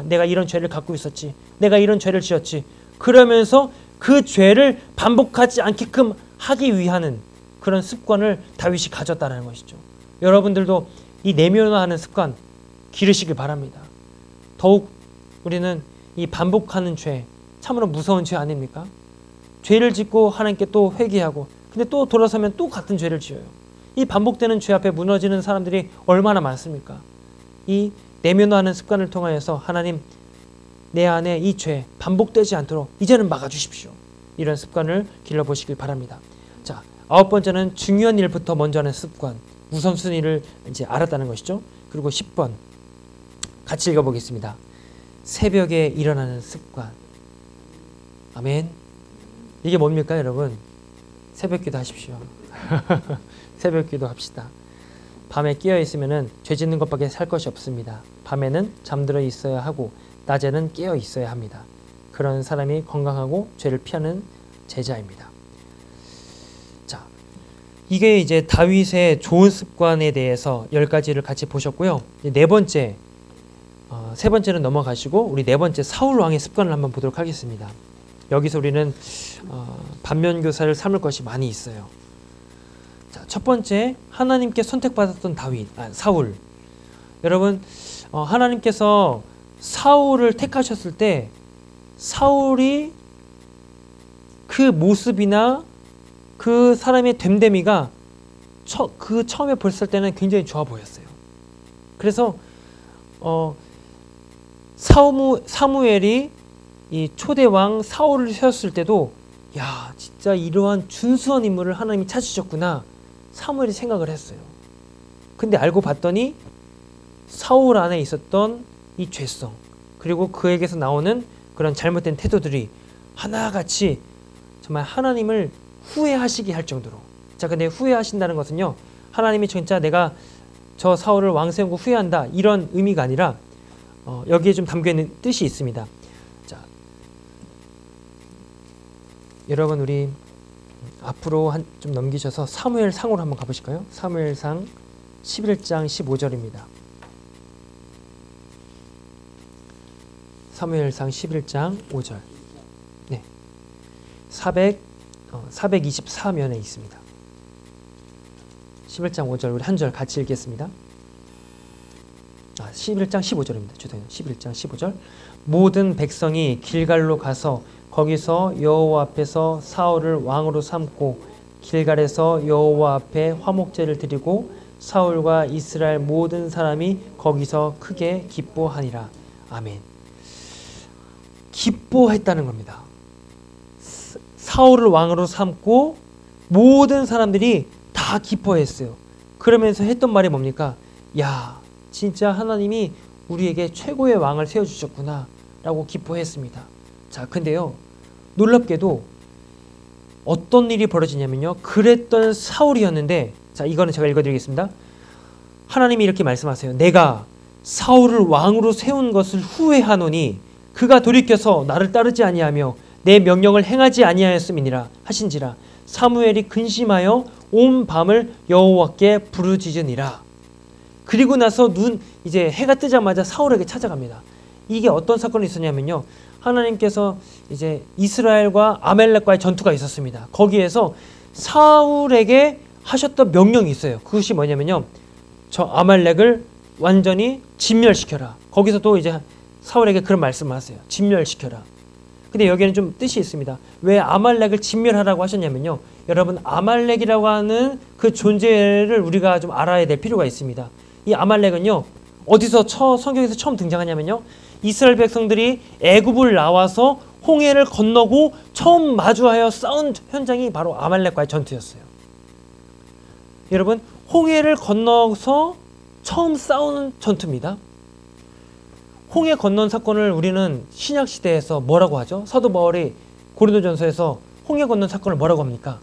내가 이런 죄를 갖고 있었지. 내가 이런 죄를 지었지. 그러면서 그 죄를 반복하지 않게끔 하기 위한 그런 습관을 다윗이 가졌다는 것이죠. 여러분들도 이 내면화하는 습관 기르시길 바랍니다. 더욱 우리는 이 반복하는 죄, 참으로 무서운 죄 아닙니까? 죄를 짓고 하나님께 또 회개하고 근데 또 돌아서면 또 같은 죄를 지어요. 이 반복되는 죄 앞에 무너지는 사람들이 얼마나 많습니까? 이 내면화하는 습관을 통하여서 하나님 내 안에 이 죄 반복되지 않도록 이제는 막아주십시오. 이런 습관을 길러보시길 바랍니다. 자, 9번째는 중요한 일부터 먼저 하는 습관. 우선순위를 이제 알았다는 것이죠. 그리고 10번 같이 읽어보겠습니다. 새벽에 일어나는 습관. 아멘. 이게 뭡니까 여러분? 새벽기도 하십시오. 새벽기도 합시다. 밤에 깨어 있으면은 죄 짓는 것밖에 살 것이 없습니다. 밤에는 잠들어 있어야 하고 낮에는 깨어 있어야 합니다. 그런 사람이 건강하고 죄를 피하는 제자입니다. 자, 이게 이제 다윗의 좋은 습관에 대해서 10가지를 같이 보셨고요. 네 번째, 세 번째는 넘어가시고 우리 네 번째 사울 왕의 습관을 한번 보도록 하겠습니다. 여기서 우리는 반면교사를 삼을 것이 많이 있어요. 자, 첫 번째, 하나님께 선택받았던 사울. 여러분, 하나님께서 사울을 택하셨을 때 사울이 그 모습이나 그 사람의 됨됨이가 처음에 봤을 때는 굉장히 좋아 보였어요. 그래서 사무엘이 이 초대왕 사울을 세웠을 때도 야, 진짜 이러한 준수한 인물을 하나님이 찾으셨구나 사무엘이 생각을 했어요. 근데 알고 봤더니 사울 안에 있었던 이 죄성, 그리고 그에게서 나오는 그런 잘못된 태도들이 하나같이 정말 하나님을 후회하시게 할 정도로. 자, 근데 후회하신다는 것은요, 하나님이 진짜 내가 저 사울을 왕 세운 거 후회한다 이런 의미가 아니라 여기에 좀 담겨있는 뜻이 있습니다. 자, 여러분 우리 앞으로 좀 넘기셔서 사무엘상으로 한번 가보실까요? 사무엘상 11장 15절입니다. 사무엘상 11장 5절. 네. 424면에 있습니다. 11장 5절 우리 한 절 같이 읽겠습니다. 11장 15절입니다. 죄송해요. 11장 15절. 모든 백성이 길갈로 가서 거기서 여호와 앞에서 사울을 왕으로 삼고 길갈에서 여호와 앞에 화목제를 드리고 사울과 이스라엘 모든 사람이 거기서 크게 기뻐하니라. 아멘. 기뻐했다는 겁니다. 사울을 왕으로 삼고 모든 사람들이 다 기뻐했어요. 그러면서 했던 말이 뭡니까? 야, 진짜 하나님이 우리에게 최고의 왕을 세워주셨구나 라고 기뻐했습니다. 자, 근데요, 놀랍게도 어떤 일이 벌어지냐면요, 그랬던 사울이었는데, 자, 이거는 제가 읽어드리겠습니다. 하나님이 이렇게 말씀하세요. 내가 사울을 왕으로 세운 것을 후회하노니 그가 돌이켜서 나를 따르지 아니하며 내 명령을 행하지 아니하였음이니라 하신지라. 사무엘이 근심하여 온 밤을 여호와께 부르짖으니라. 그리고 나서 이제 해가 뜨자마자 사울에게 찾아갑니다. 이게 어떤 사건이 있었냐면요, 하나님께서 이제 이스라엘과 아말렉과의 전투가 있었습니다. 거기에서 사울에게 하셨던 명령이 있어요. 그것이 뭐냐면요, 저 아말렉을 완전히 진멸시켜라. 거기서 또 이제 사울에게 그런 말씀을 하세요. 진멸시켜라. 근데 여기에는 좀 뜻이 있습니다. 왜 아말렉을 진멸하라고 하셨냐면요, 여러분, 아말렉이라고 하는 그 존재를 우리가 좀 알아야 될 필요가 있습니다. 이 아말렉은요, 어디서 성경에서 처음 등장하냐면요, 이스라엘 백성들이 애굽을 나와서 홍해를 건너고 처음 마주하여 싸운 현장이 바로 아말렉과의 전투였어요. 여러분, 홍해를 건너서 처음 싸우는 전투입니다. 홍해 건넌 사건을 우리는 신약시대에서 뭐라고 하죠? 사도 바울이 고린도전서에서 홍해 건넌 사건을 뭐라고 합니까?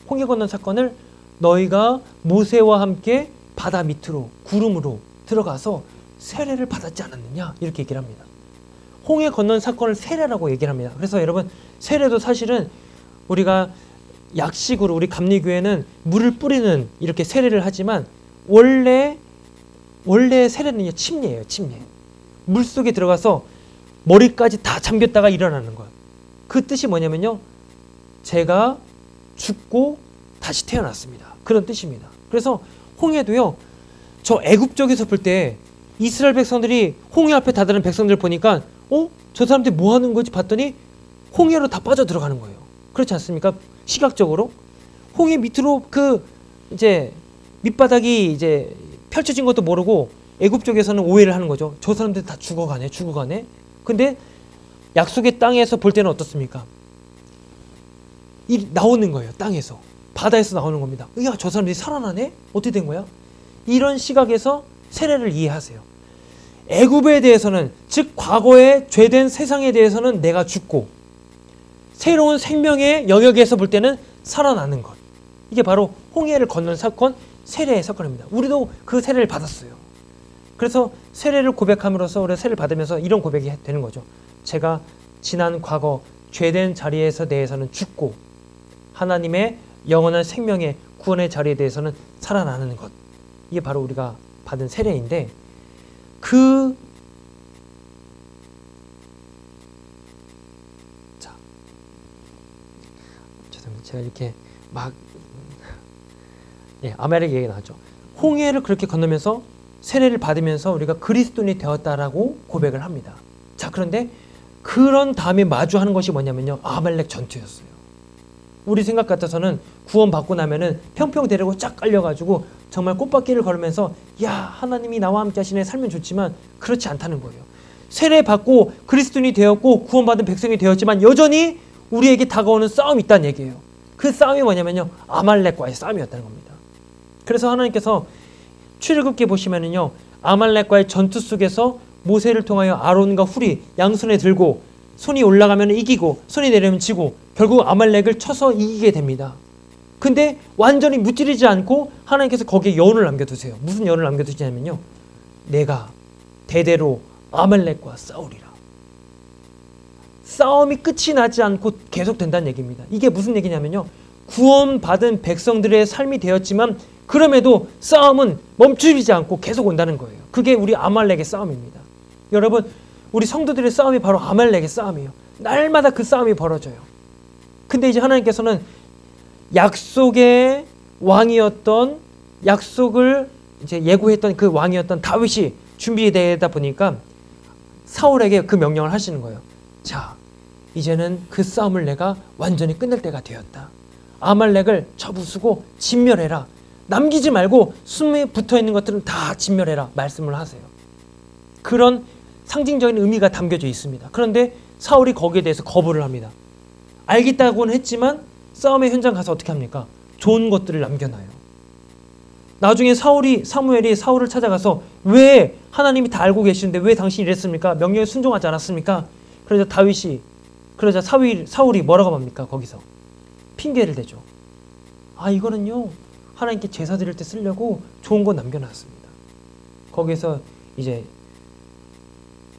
홍해 건넌 사건을 너희가 모세와 함께 바다 밑으로 구름으로 들어가서 세례를 받았지 않았느냐, 이렇게 얘기를 합니다. 홍해 건넌 사건을 세례라고 얘기를 합니다. 그래서 여러분, 세례도 사실은 우리가 약식으로 우리 감리교회는 물을 뿌리는 이렇게 세례를 하지만 원래 세례는요, 침례예요. 침례. 물속에 들어가서 머리까지 다 잠겼다가 일어나는 거예요. 그 뜻이 뭐냐면요, 제가 죽고 다시 태어났습니다. 그런 뜻입니다. 그래서 홍해도요, 저 애굽 쪽에서 볼 때 이스라엘 백성들이 홍해 앞에 다다른 백성들 보니까 저 사람들이 뭐 하는 거지 봤더니 홍해로 다 빠져 들어가는 거예요. 그렇지 않습니까? 시각적으로 홍해 밑으로 이제 밑바닥이 이제 펼쳐진 것도 모르고 애굽 쪽에서는 오해를 하는 거죠. 저 사람들 다 죽어가네. 근데 약속의 땅에서 볼 때는 어떻습니까? 나오는 거예요. 땅에서, 바다에서 나오는 겁니다. 야, 저 사람들이 살아나네? 어떻게 된 거야? 이런 시각에서 세례를 이해하세요. 애굽에 대해서는, 즉 과거에 죄된 세상에 대해서는 내가 죽고 새로운 생명의 영역에서 볼 때는 살아나는 것. 이게 바로 홍해를 건넌 사건, 세례의 사건입니다. 우리도 그 세례를 받았어요. 그래서 세례를 고백함으로써 우리가 세례를 받으면서 이런 고백이 되는 거죠. 제가 지난 과거 죄된 자리에서 대해서는 죽고 하나님의 영원한 생명의 구원의 자리에 대해서는 살아나는 것. 이게 바로 우리가 받은 세례인데, 자, 죄송합니다. 제가 이렇게 막 아말렉 얘기 나왔죠. 홍해를 그렇게 건너면서 세례를 받으면서 우리가 그리스도인이 되었다라고 고백을 합니다. 자, 그런데 그런 다음에 마주하는 것이 뭐냐면요, 아말렉 전투였어요. 우리 생각 같아서는 구원받고 나면은 평평 데리고 쫙 깔려가지고 정말 꽃밭길을 걸으면서 야, 하나님이 나와 함께 하시네, 살면 좋지만 그렇지 않다는 거예요. 세례 받고 그리스도인이 되었고 구원받은 백성이 되었지만 여전히 우리에게 다가오는 싸움이 있다는 얘기예요. 그 싸움이 뭐냐면요, 아말렉과의 싸움이었다는 겁니다. 그래서 하나님께서 출애굽기 보시면은요, 아말렉과의 전투 속에서 모세를 통하여 아론과 훌이 양손에 들고 손이 올라가면 이기고 손이 내려면 지고 결국 아말렉을 쳐서 이기게 됩니다. 근데 완전히 무찌르지 않고 하나님께서 거기에 여운을 남겨두세요. 무슨 여운을 남겨두시냐면요, 내가 대대로 아말렉과 싸우리라. 싸움이 끝이 나지 않고 계속 된다는 얘기입니다. 이게 무슨 얘기냐면요, 구원받은 백성들의 삶이 되었지만 그럼에도 싸움은 멈추지 않고 계속 온다는 거예요. 그게 우리 아말렉의 싸움입니다. 여러분, 우리 성도들의 싸움이 바로 아말렉의 싸움이에요. 날마다 그 싸움이 벌어져요. 근데 이제 하나님께서는 약속의 왕이었던, 약속을 이제 예고했던 그 왕이었던 다윗이 준비되다 보니까 사울에게 그 명령을 하시는 거예요. 자, 이제는 그 싸움을 내가 완전히 끝낼 때가 되었다. 아말렉을 쳐부수고 진멸해라. 남기지 말고 숨에 붙어있는 것들은 다 진멸해라 말씀을 하세요. 그런 상징적인 의미가 담겨져 있습니다. 그런데 사울이 거기에 대해서 거부를 합니다. 알겠다고는 했지만 싸움의 현장 가서 어떻게 합니까? 좋은 것들을 남겨놔요. 나중에 사무엘이 사울을 찾아가서 왜 하나님이 다 알고 계시는데 왜 당신이 이랬습니까? 명령에 순종하지 않았습니까? 그러자 사울이 뭐라고 합니까? 거기서 핑계를 대죠. 아, 이거는요, 하나님께 제사 드릴 때 쓰려고 좋은 거 남겨놨습니다. 거기서 이제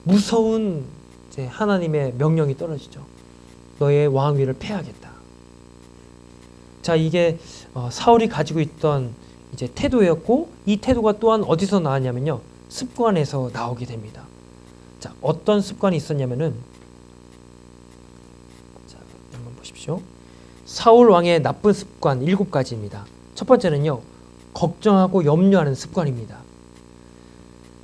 무서운 이제 하나님의 명령이 떨어지죠. 너의 왕위를 패하겠다. 자, 이게 사울이 가지고 있던 이제 태도였고, 이 태도가 또한 어디서 나왔냐면요, 습관에서 나오게 됩니다. 자, 어떤 습관이 있었냐면은, 자, 한번 보십시오. 사울 왕의 나쁜 습관 7가지입니다. 첫 번째는요, 걱정하고 염려하는 습관입니다.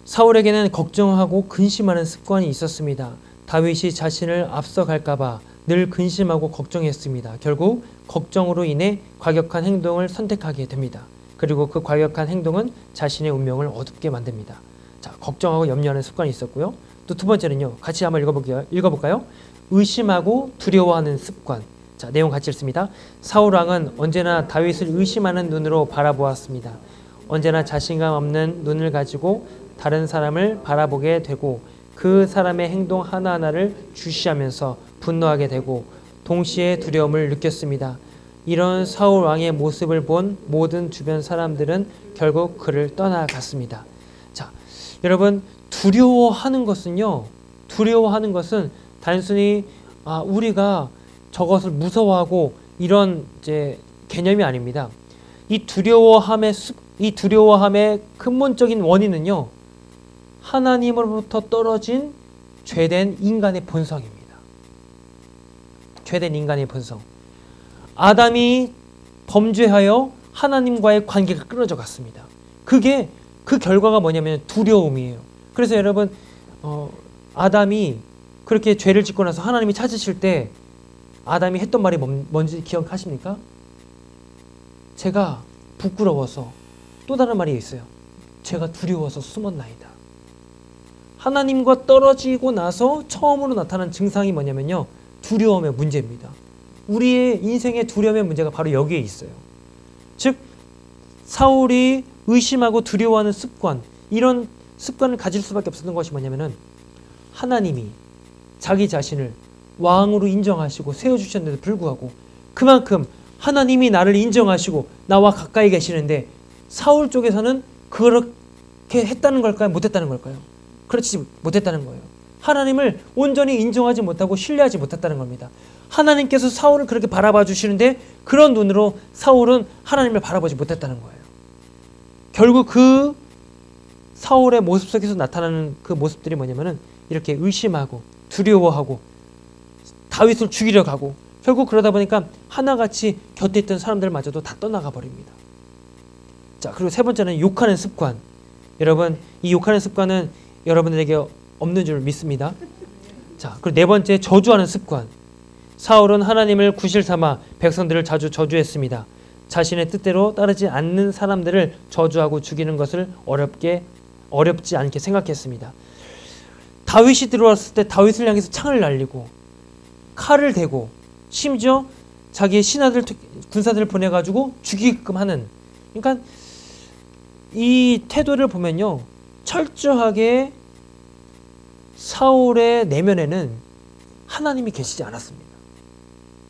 사울에게는 걱정하고 근심하는 습관이 있었습니다. 다윗이 자신을 앞서갈까봐 늘 근심하고 걱정했습니다. 결국 걱정으로 인해 과격한 행동을 선택하게 됩니다. 그리고 그 과격한 행동은 자신의 운명을 어둡게 만듭니다. 자, 걱정하고 염려하는 습관이 있었고요. 또 두 번째는요, 같이 한번 읽어볼까요? 의심하고 두려워하는 습관. 자, 내용 같이 읽습니다. 사울 왕은 언제나 다윗을 의심하는 눈으로 바라보았습니다. 언제나 자신감 없는 눈을 가지고 다른 사람을 바라보게 되고 그 사람의 행동 하나하나를 주시하면서 분노하게 되고 동시에 두려움을 느꼈습니다. 이런 사울 왕의 모습을 본 모든 주변 사람들은 결국 그를 떠나갔습니다. 자, 여러분, 두려워하는 것은 단순히 우리가 저것을 무서워하고 이런 이제 개념이 아닙니다. 이 두려워함의 근본적인 원인은요, 하나님으로부터 떨어진 죄된 인간의 본성입니다. 죄된 인간의 본성. 아담이 범죄하여 하나님과의 관계가 끊어져 갔습니다. 그 결과가 뭐냐면 두려움이에요. 그래서 여러분, 아담이 그렇게 죄를 짓고 나서 하나님이 찾으실 때 아담이 했던 말이 뭔지 기억하십니까? 제가 부끄러워서, 또 다른 말이 있어요. 제가 두려워서 숨었나이다. 하나님과 떨어지고 나서 처음으로 나타난 증상이 뭐냐면요, 두려움의 문제입니다. 우리의 인생의 두려움의 문제가 바로 여기에 있어요. 즉, 사울이 의심하고 두려워하는 습관, 이런 습관을 가질 수밖에 없었던 것이 뭐냐면은 하나님이 자기 자신을 왕으로 인정하시고 세워주셨는데도 불구하고 그만큼 하나님이 나를 인정하시고 나와 가까이 계시는데 사울 쪽에서는 그렇게 했다는 걸까요? 못했다는 걸까요? 그렇지 못했다는 거예요. 하나님을 온전히 인정하지 못하고 신뢰하지 못했다는 겁니다. 하나님께서 사울을 그렇게 바라봐 주시는데 그런 눈으로 사울은 하나님을 바라보지 못했다는 거예요. 결국 그 사울의 모습 속에서 나타나는 그 모습들이 뭐냐면은 이렇게 의심하고 두려워하고 다윗을 죽이려 가고 결국 그러다 보니까 하나같이 곁에 있던 사람들마저도 다 떠나가 버립니다. 자, 그리고 세 번째는 욕하는 습관. 여러분, 이 욕하는 습관은 여러분들에게 없는 줄 믿습니다. 자, 그리고 네 번째, 저주하는 습관. 사울은 하나님을 구실 삼아 백성들을 자주 저주했습니다. 자신의 뜻대로 따르지 않는 사람들을 저주하고 죽이는 것을 어렵지 않게 생각했습니다. 다윗이 들어왔을 때 다윗을 향해서 창을 날리고 칼을 대고 심지어 자기의 신하들, 군사들을 보내가지고 죽이게끔 하는, 그러니까 이 태도를 보면요, 철저하게 사울의 내면에는 하나님이 계시지 않았습니다.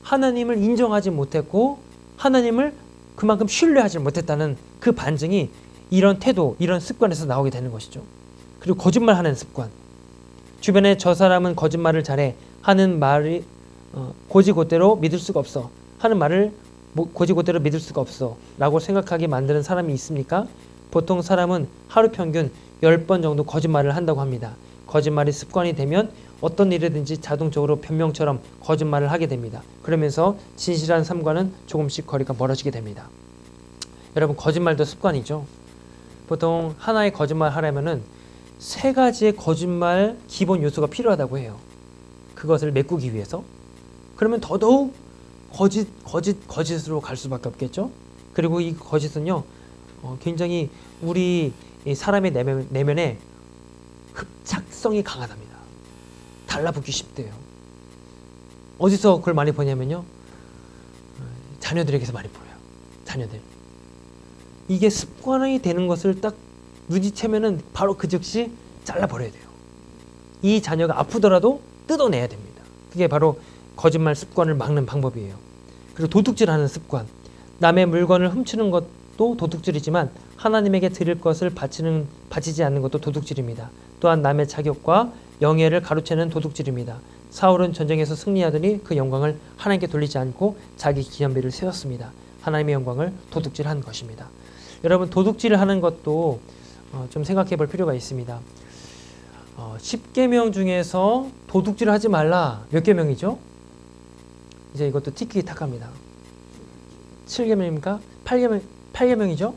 하나님을 인정하지 못했고 하나님을 그만큼 신뢰하지 못했다는 그 반증이 이런 태도, 이런 습관에서 나오게 되는 것이죠. 그리고 거짓말하는 습관. 주변에 저 사람은 거짓말을 잘해 하는 말이 고지고대로 믿을 수가 없어, 하는 말을 고지고대로 믿을 수가 없어 라고 생각하게 만드는 사람이 있습니까? 보통 사람은 하루 평균 10번 정도 거짓말을 한다고 합니다. 거짓말이 습관이 되면 어떤 일이든지 자동적으로 변명처럼 거짓말을 하게 됩니다. 그러면서 진실한 삶과는 조금씩 거리가 멀어지게 됩니다. 여러분, 거짓말도 습관이죠. 보통 하나의 거짓말 하려면은 3가지의 거짓말 기본 요소가 필요하다고 해요. 그것을 메꾸기 위해서. 그러면 더더욱 거짓으로 갈 수밖에 없겠죠. 그리고 이 거짓은요, 굉장히 우리 사람의 내면에 흡착성이 강하답니다. 달라붙기 쉽대요. 어디서 그걸 많이 보냐면요, 자녀들에게서 많이 보여요. 자녀들. 이게 습관이 되는 것을 딱 눈치채면은 바로 그 즉시 잘라버려야 돼요. 이 자녀가 아프더라도 뜯어내야 됩니다. 그게 바로 거짓말 습관을 막는 방법이에요. 그리고 도둑질하는 습관. 남의 물건을 훔치는 것도 도둑질이지만 하나님에게 드릴 것을 바치지 않는 것도 도둑질입니다. 또한 남의 자격과 영예를 가로채는 도둑질입니다. 사울은 전쟁에서 승리하더니 그 영광을 하나님께 돌리지 않고 자기 기념비를 세웠습니다. 하나님의 영광을 도둑질한 것입니다. 여러분, 도둑질을 하는 것도 좀 생각해 볼 필요가 있습니다. 10계명 중에서 도둑질을 하지 말라 몇 계명이죠? 이제 이것도 티키타카입니다. 7계명입니까? 8계명이죠?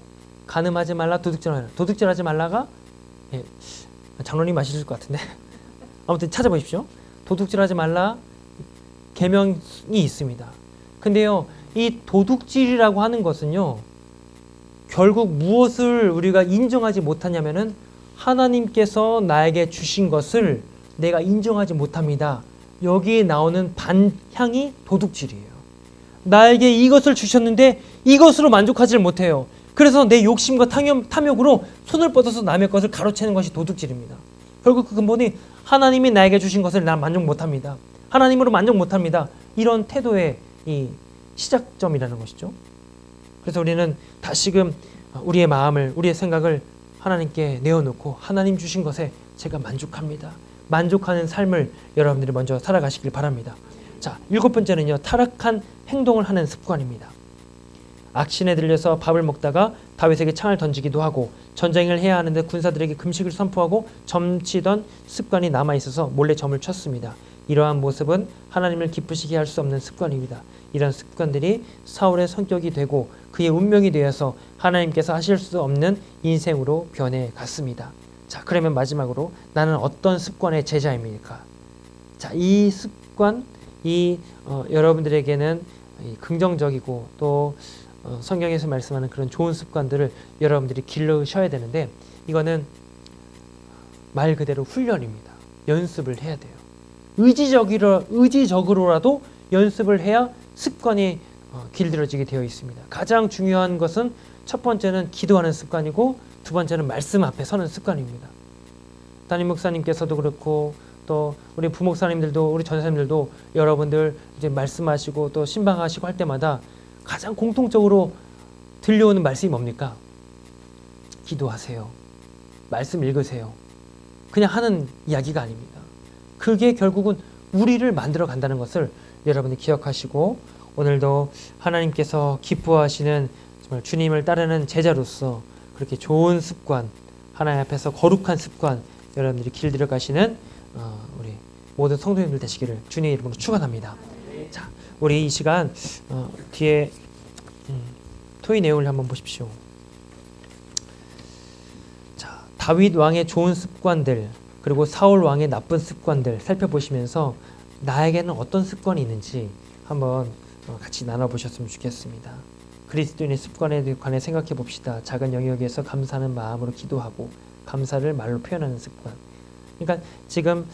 간음하지 말라, 도둑질하지 말라가, 예, 장로님 아시실 것 같은데 아무튼 찾아보십시오. 도둑질하지 말라 계명이 있습니다. 근데요, 이 도둑질이라고 하는 것은요, 결국 무엇을 우리가 인정하지 못하냐면은 하나님께서 나에게 주신 것을 내가 인정하지 못합니다. 여기에 나오는 반향이 도둑질이에요. 나에게 이것을 주셨는데 이것으로 만족하지 못해요. 그래서 내 욕심과 탐욕으로 손을 뻗어서 남의 것을 가로채는 것이 도둑질입니다. 결국 그 근본이 하나님이 나에게 주신 것을 난 만족 못합니다. 하나님으로 만족 못합니다. 이런 태도의 이 시작점이라는 것이죠. 그래서 우리는 다시금 우리의 마음을, 우리의 생각을 하나님께 내어놓고 하나님 주신 것에 제가 만족합니다. 만족하는 삶을 여러분들이 먼저 살아가시길 바랍니다. 자, 7번째는요, 타락한 행동을 하는 습관입니다. 악신에 들려서 밥을 먹다가 다윗에게 창을 던지기도 하고, 전쟁을 해야 하는데 군사들에게 금식을 선포하고 점치던 습관이 남아있어서 몰래 점을 쳤습니다. 이러한 모습은 하나님을 기쁘시게 할 수 없는 습관입니다. 이런 습관들이 사울의 성격이 되고 그의 운명이 되어서 하나님께서 하실 수 없는 인생으로 변해갔습니다. 자, 그러면 마지막으로 나는 어떤 습관의 제자입니까? 자, 이 습관, 여러분들에게는 긍정적이고 또 성경에서 말씀하는 그런 좋은 습관들을 여러분들이 길러셔야 되는데, 이거는 말 그대로 훈련입니다. 연습을 해야 돼요. 의지적으로라도 연습을 해야 습관이 길들여지게 되어 있습니다. 가장 중요한 것은 첫 번째는 기도하는 습관이고, 두 번째는 말씀 앞에 서는 습관입니다. 담임 목사님께서도 그렇고 또 우리 부목사님들도, 우리 전사님들도 여러분들 이제 말씀하시고 또 신방하시고 할 때마다 가장 공통적으로 들려오는 말씀이 뭡니까? 기도하세요. 말씀 읽으세요. 그냥 하는 이야기가 아닙니다. 그게 결국은 우리를 만들어 간다는 것을 여러분이 기억하시고, 오늘도 하나님께서 기뻐하시는 정말 주님을 따르는 제자로서 그렇게 좋은 습관, 하나님 앞에서 거룩한 습관 여러분들이 길들여 가시는 우리 모든 성도님들 되시기를 주님의 이름으로 축원합니다. 자, 우리 이 시간 뒤에 토의 내용을 한번 보십시오. 자, 다윗 왕의 좋은 습관들 그리고 사울 왕의 나쁜 습관들 살펴보시면서 나에게는 어떤 습관이 있는지 한번 같이 나눠보셨으면 좋겠습니다. 그리스도인의 습관에 관해 생각해 봅시다. 작은 영역에서 감사하는 마음으로 기도하고 감사를 말로 표현하는 습관. 그러니까 지금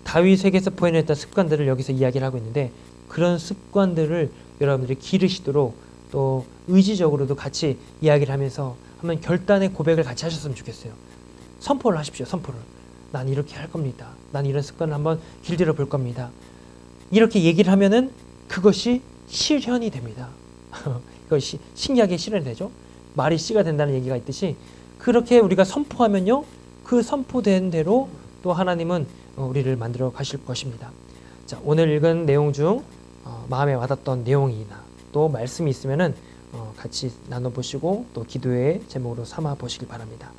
다윗에게서 보여냈던 습관들을 여기서 이야기를 하고 있는데 그런 습관들을 여러분들이 기르시도록 또 의지적으로도 같이 이야기를 하면서 한번 결단의 고백을 같이 하셨으면 좋겠어요. 선포를 하십시오. 선포를. 난 이렇게 할 겁니다. 난 이런 습관을 한번 길들여 볼 겁니다. 이렇게 얘기를 하면은 그것이 실현이 됩니다. 그것이 신기하게 실현이 되죠. 말이 씨가 된다는 얘기가 있듯이 그렇게 우리가 선포하면요. 그 선포된 대로 또 하나님은 우리를 만들어 가실 것입니다. 자, 오늘 읽은 내용 중 마음에 와닿던 내용이나 또 말씀이 있으면은 같이 나눠보시고 또 기도의 제목으로 삼아 보시길 바랍니다.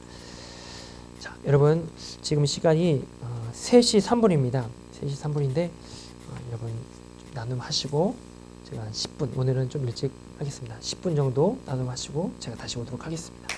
자, 여러분 지금 시간이 3시 3분입니다. 3시 3분인데 여러분 나눔하시고 제가 한 10분 오늘은 좀 일찍 하겠습니다. 10분 정도 나눔하시고 제가 다시 오도록 하겠습니다.